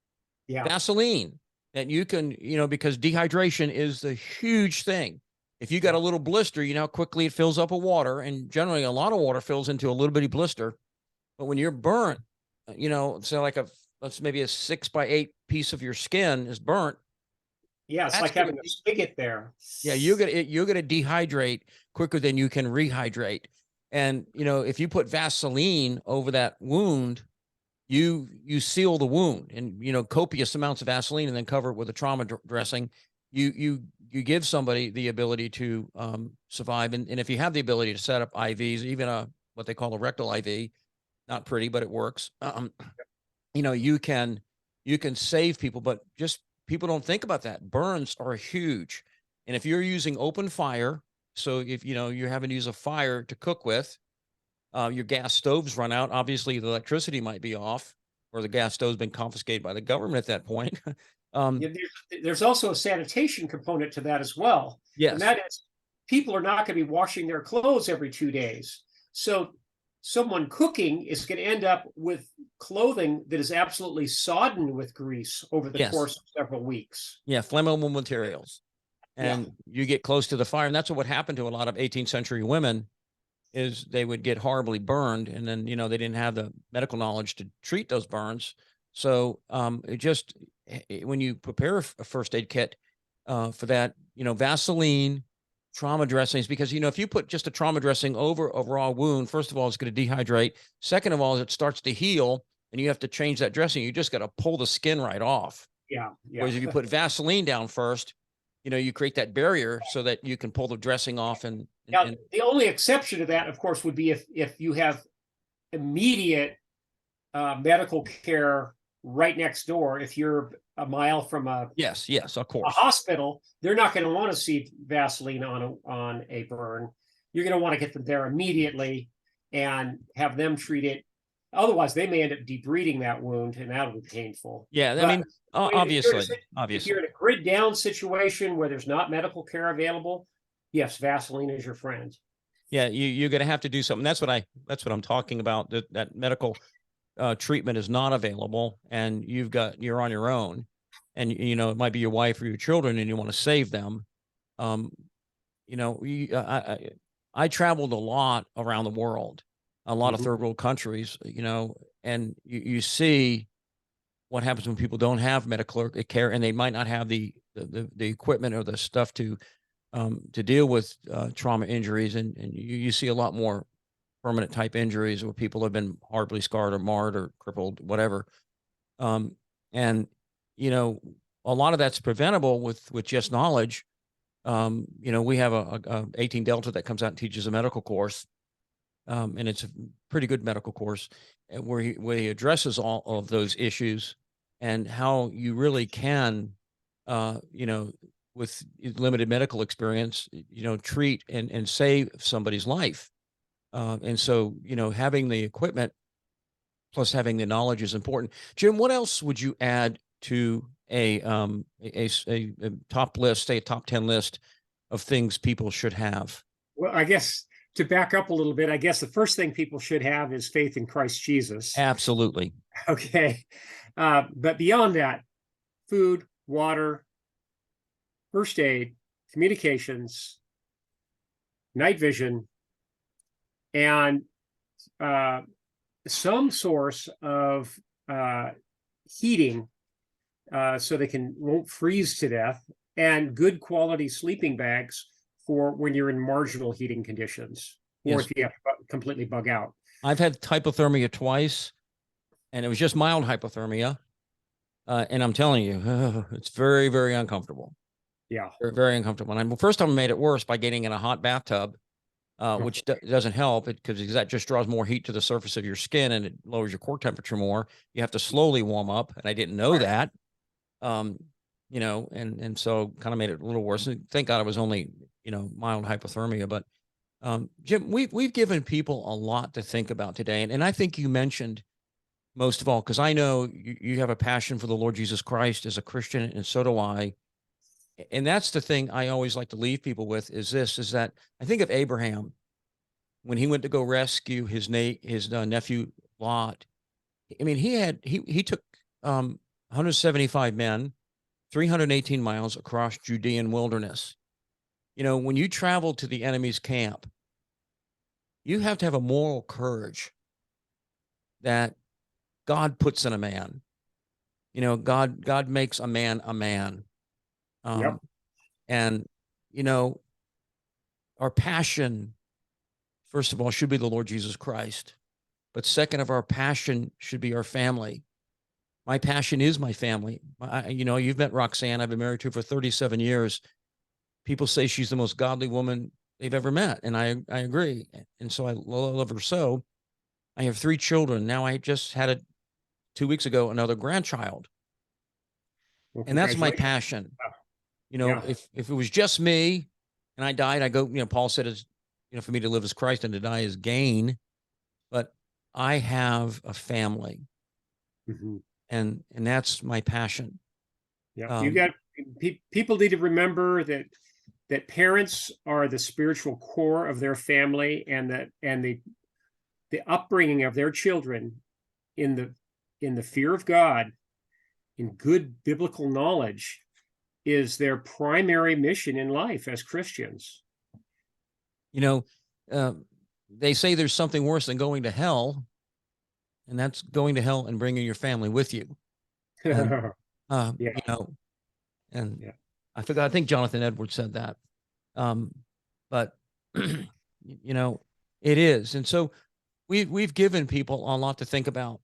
yeah, Vaseline, that you can, you know, because dehydration is the huge thing. If you got yeah, a little blister, you know how quickly it fills up with water, and generally a lot of water fills into a little bitty blister. But when you're burnt, you know, so like let's maybe a 6 by 8 piece of your skin is burnt. yeah. It's That's like gonna, having a spigot there. yeah, you're gonna dehydrate quicker than you can rehydrate. And you know, if you put Vaseline over that wound, you seal the wound, and you know, copious amounts of Vaseline, and then cover it with a trauma dressing. You give somebody the ability to survive, and if you have the ability to set up IVs, even a what they call a rectal IV, not pretty, but it works. You know, you can save people, but just people don't think about that. Burns are huge. And if you're using open fire, so if you know you're having to use a fire to cook with, your gas stoves run out. Obviously, the electricity might be off, or the gas stove's been confiscated by the government at that point. um, Yeah, there's also a sanitation component to that as well, and yes, that is people are not going to be washing their clothes every 2 days. So someone cooking is going to end up with clothing that is absolutely sodden with grease over the yes, course of several weeks. yeah, flammable materials, Yeah. and you get close to the fire, and that's what happened to a lot of 18th century women. Is they would get horribly burned, and then you know they didn't have the medical knowledge to treat those burns. So it just when you prepare a first aid kit, for that, Vaseline, trauma dressings, because, if you put just a trauma dressing over a raw wound, first of all, it's going to dehydrate. Second of all, it starts to heal and you have to change that dressing. You just got to pull the skin right off. Yeah. Whereas if you put Vaseline down first, you create that barrier so that you can pull the dressing off. Now, the only exception to that, of course, would be if you have immediate medical care right next door. If you're a mile from yes, of a course. hospital, they're not going to want to see Vaseline on a burn. You're going to want to get them there immediately and have them treat it. Otherwise, they may end up debriding that wound, and that'll be painful. Yeah, But, obviously, if you're in a grid down situation where there's not medical care available, yes, Vaseline is your friend. Yeah, you're going to have to do something. That's what I'm talking about. That medical treatment is not available, and you're on your own, and it might be your wife or your children, and you want to save them. I traveled a lot around the world, a lot of third world countries, and you see what happens when people don't have medical care, and they might not have the equipment or the stuff to deal with trauma injuries, and you see a lot more permanent type injuries where people have been horribly scarred or marred or crippled, whatever. And a lot of that's preventable with just knowledge. We have a 18 Delta that comes out and teaches a medical course, and it's a pretty good medical course where he addresses all of those issues and how you really can, with limited medical experience, treat and save somebody's life. And so, having the equipment plus having the knowledge is important. Jim, what else would you add to a top list, say a top 10 list of things people should have? Well, I guess to back up a little bit, I guess the first thing people should have is faith in Christ Jesus. Absolutely. Okay. But beyond that, food, water, first aid, communications, night vision, and some source of heating so they won't freeze to death, and good quality sleeping bags for when you're in marginal heating conditions, or Yes. if you have to completely bug out. I've had hypothermia twice, and it was just mild hypothermia. And I'm telling you, it's very, very uncomfortable. Yeah. Very, very uncomfortable. And first time I made it worse by getting in a hot bathtub, which doesn't help because that just draws more heat to the surface of your skin and it lowers your core temperature more. You have to slowly warm up, and I didn't know that. And so kind of made it a little worse. And thank God it was only, mild hypothermia. But Jim, we've given people a lot to think about today. And I think you mentioned most of all, because I know you have a passion for the Lord Jesus Christ as a Christian, and so do I. And that's the thing I always like to leave people with is that I think of Abraham when he went to go rescue his nephew Lot. I mean, he took 175 men, 318 miles across Judean wilderness. When you travel to the enemy's camp, you have to have a moral courage that God puts in a man. God makes a man a man. Yep. And, our passion, first of all, should be the Lord Jesus Christ. But second of our passion should be our family. My passion is my family. You've met Roxanne. I've been married to her for 37 years. People say she's the most godly woman they've ever met. And I agree. And so I love her so. I have 3 children. Now I just had 2 weeks ago, another grandchild. Well, and that's my passion. If it was just me and I died, I go, Paul said, is, for me to live as Christ and to die is gain. But I have a family, and that's my passion. Yeah. You got people need to remember that parents are the spiritual core of their family, and the upbringing of their children in the fear of God, in good biblical knowledge, is their primary mission in life as Christians. They say there's something worse than going to hell, and that's going to hell and bringing your family with you. And, Yeah. and Yeah. I forgot. I think Jonathan Edwards said that. But you know, it is. And so we've given people a lot to think about,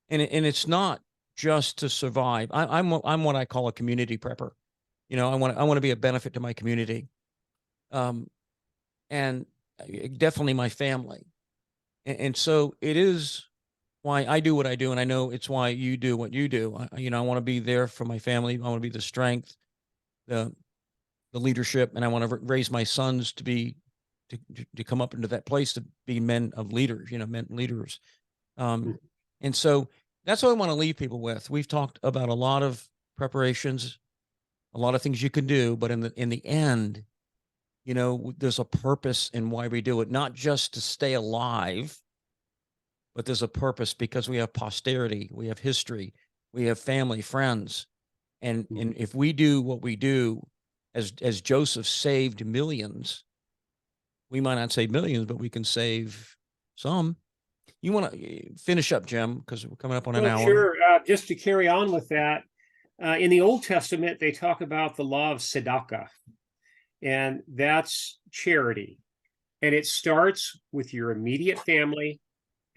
and it's not just to survive. I'm what I call a community prepper. I want to be a benefit to my community, um, and definitely my family. And so it is why I do what I do, and I know it's why you do what you do. I want to be there for my family. I want to be the strength, the the leadership, and I want to raise my sons to be to come up into that place to be men of leaders, men leaders. Um, Mm. and so that's what I want to leave people with. We've talked about a lot of preparations, a lot of things you can do, but in the end, there's a purpose in why we do it, not just to stay alive, but there's a purpose because we have posterity, we have history, we have family, friends, and Mhm. if we do what we do, as Joseph saved millions, we might not save millions, but we can save some. You want to finish up, Jim, because we're coming up on an Well, hour. sure. Just to carry on with that, in the Old Testament, they talk about the law of tzedakah, and that's charity. And it starts with your immediate family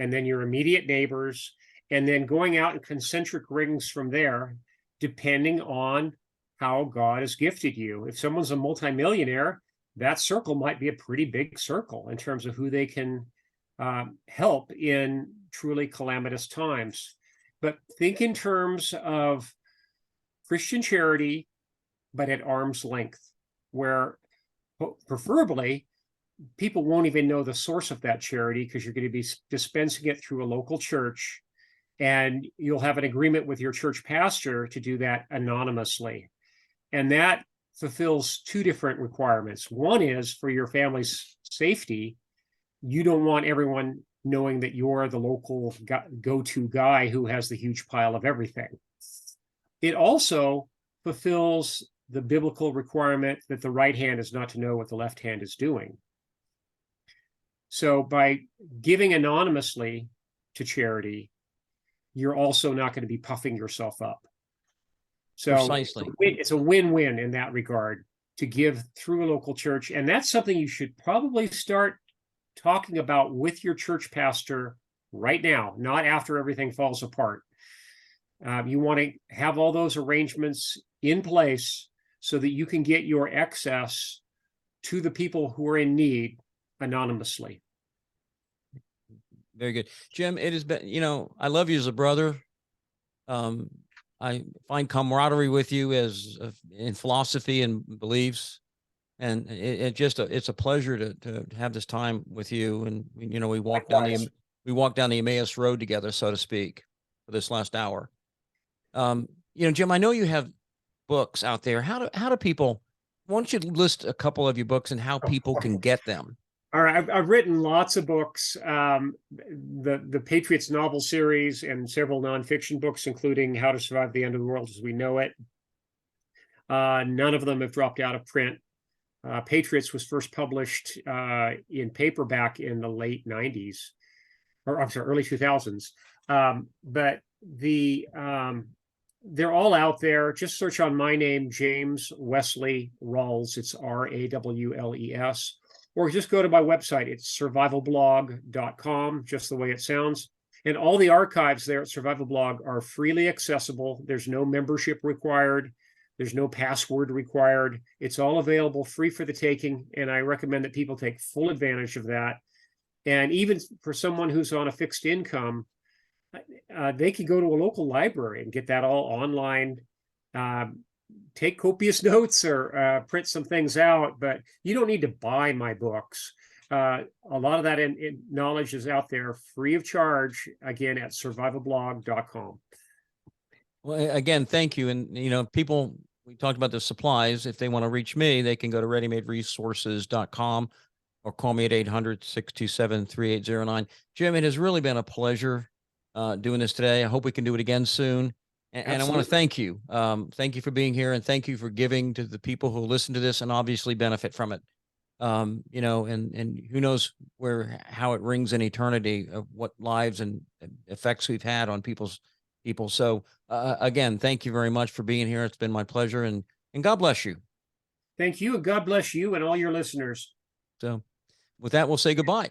and then your immediate neighbors, and then going out in concentric rings from there, depending on how God has gifted you. If someone's a multimillionaire, that circle might be a pretty big circle in terms of who they can help in truly calamitous times. But think in terms of Christian charity, but at arm's length, where preferably people won't even know the source of that charity because you're going to be dispensing it through a local church, and you'll have an agreement with your church pastor to do that anonymously. And that fulfills two different requirements. One is for your family's safety. You don't want everyone knowing that you're the local go-to guy who has the huge pile of everything. It also fulfills the biblical requirement that the right hand is not to know what the left hand is doing. So by giving anonymously to charity, you're also not going to be puffing yourself up. So Precisely. it's a win-win in that regard to give through a local church. And that's something you should probably start talking about with your church pastor right now, not after everything falls apart. You want to have all those arrangements in place so that you can get your excess to the people who are in need anonymously. Very good. Jim, it has been, I love you as a brother. Um, I find camaraderie with you as in philosophy and beliefs. And it's a pleasure to have this time with you. And we walked down Likewise. the Emmaus road together, so to speak, for this last hour. Jim, I know you have books out there. How do people, why don't you list a couple of your books and how people can get them? All right, I've written lots of books, the Patriots novel series and several nonfiction books, including How to Survive the End of the World as We Know It. None of them have dropped out of print. Patriots was first published in paperback in the late 90s, or I'm sorry, early 2000s. But they're all out there. Just search on my name, James Wesley Rawles. It's Rawles. Or just go to my website. It's survivalblog.com, just the way it sounds. And all the archives there at Survival Blog are freely accessible. There's no membership required. There's no password required. It's all available free for the taking. And I recommend that people take full advantage of that. And even for someone who's on a fixed income, they could go to a local library and get that all online. Take copious notes or print some things out, but you don't need to buy my books. A lot of that knowledge is out there free of charge, again, at survivalblog.com. Well, again, thank you. And, people, we talked about the supplies. If they want to reach me, they can go to readymaderesources.com or call me at 800-627-3809. Jim, it has really been a pleasure doing this today. I hope we can do it again soon. And I want to thank you. Thank you for being here, and thank you for giving to the people who listen to this and obviously benefit from it. And who knows how it rings in eternity of what lives and effects we've had on people. So again, thank you very much for being here. It's been my pleasure, and God bless you. Thank you, and God bless you and all your listeners. So with that, we'll say goodbye.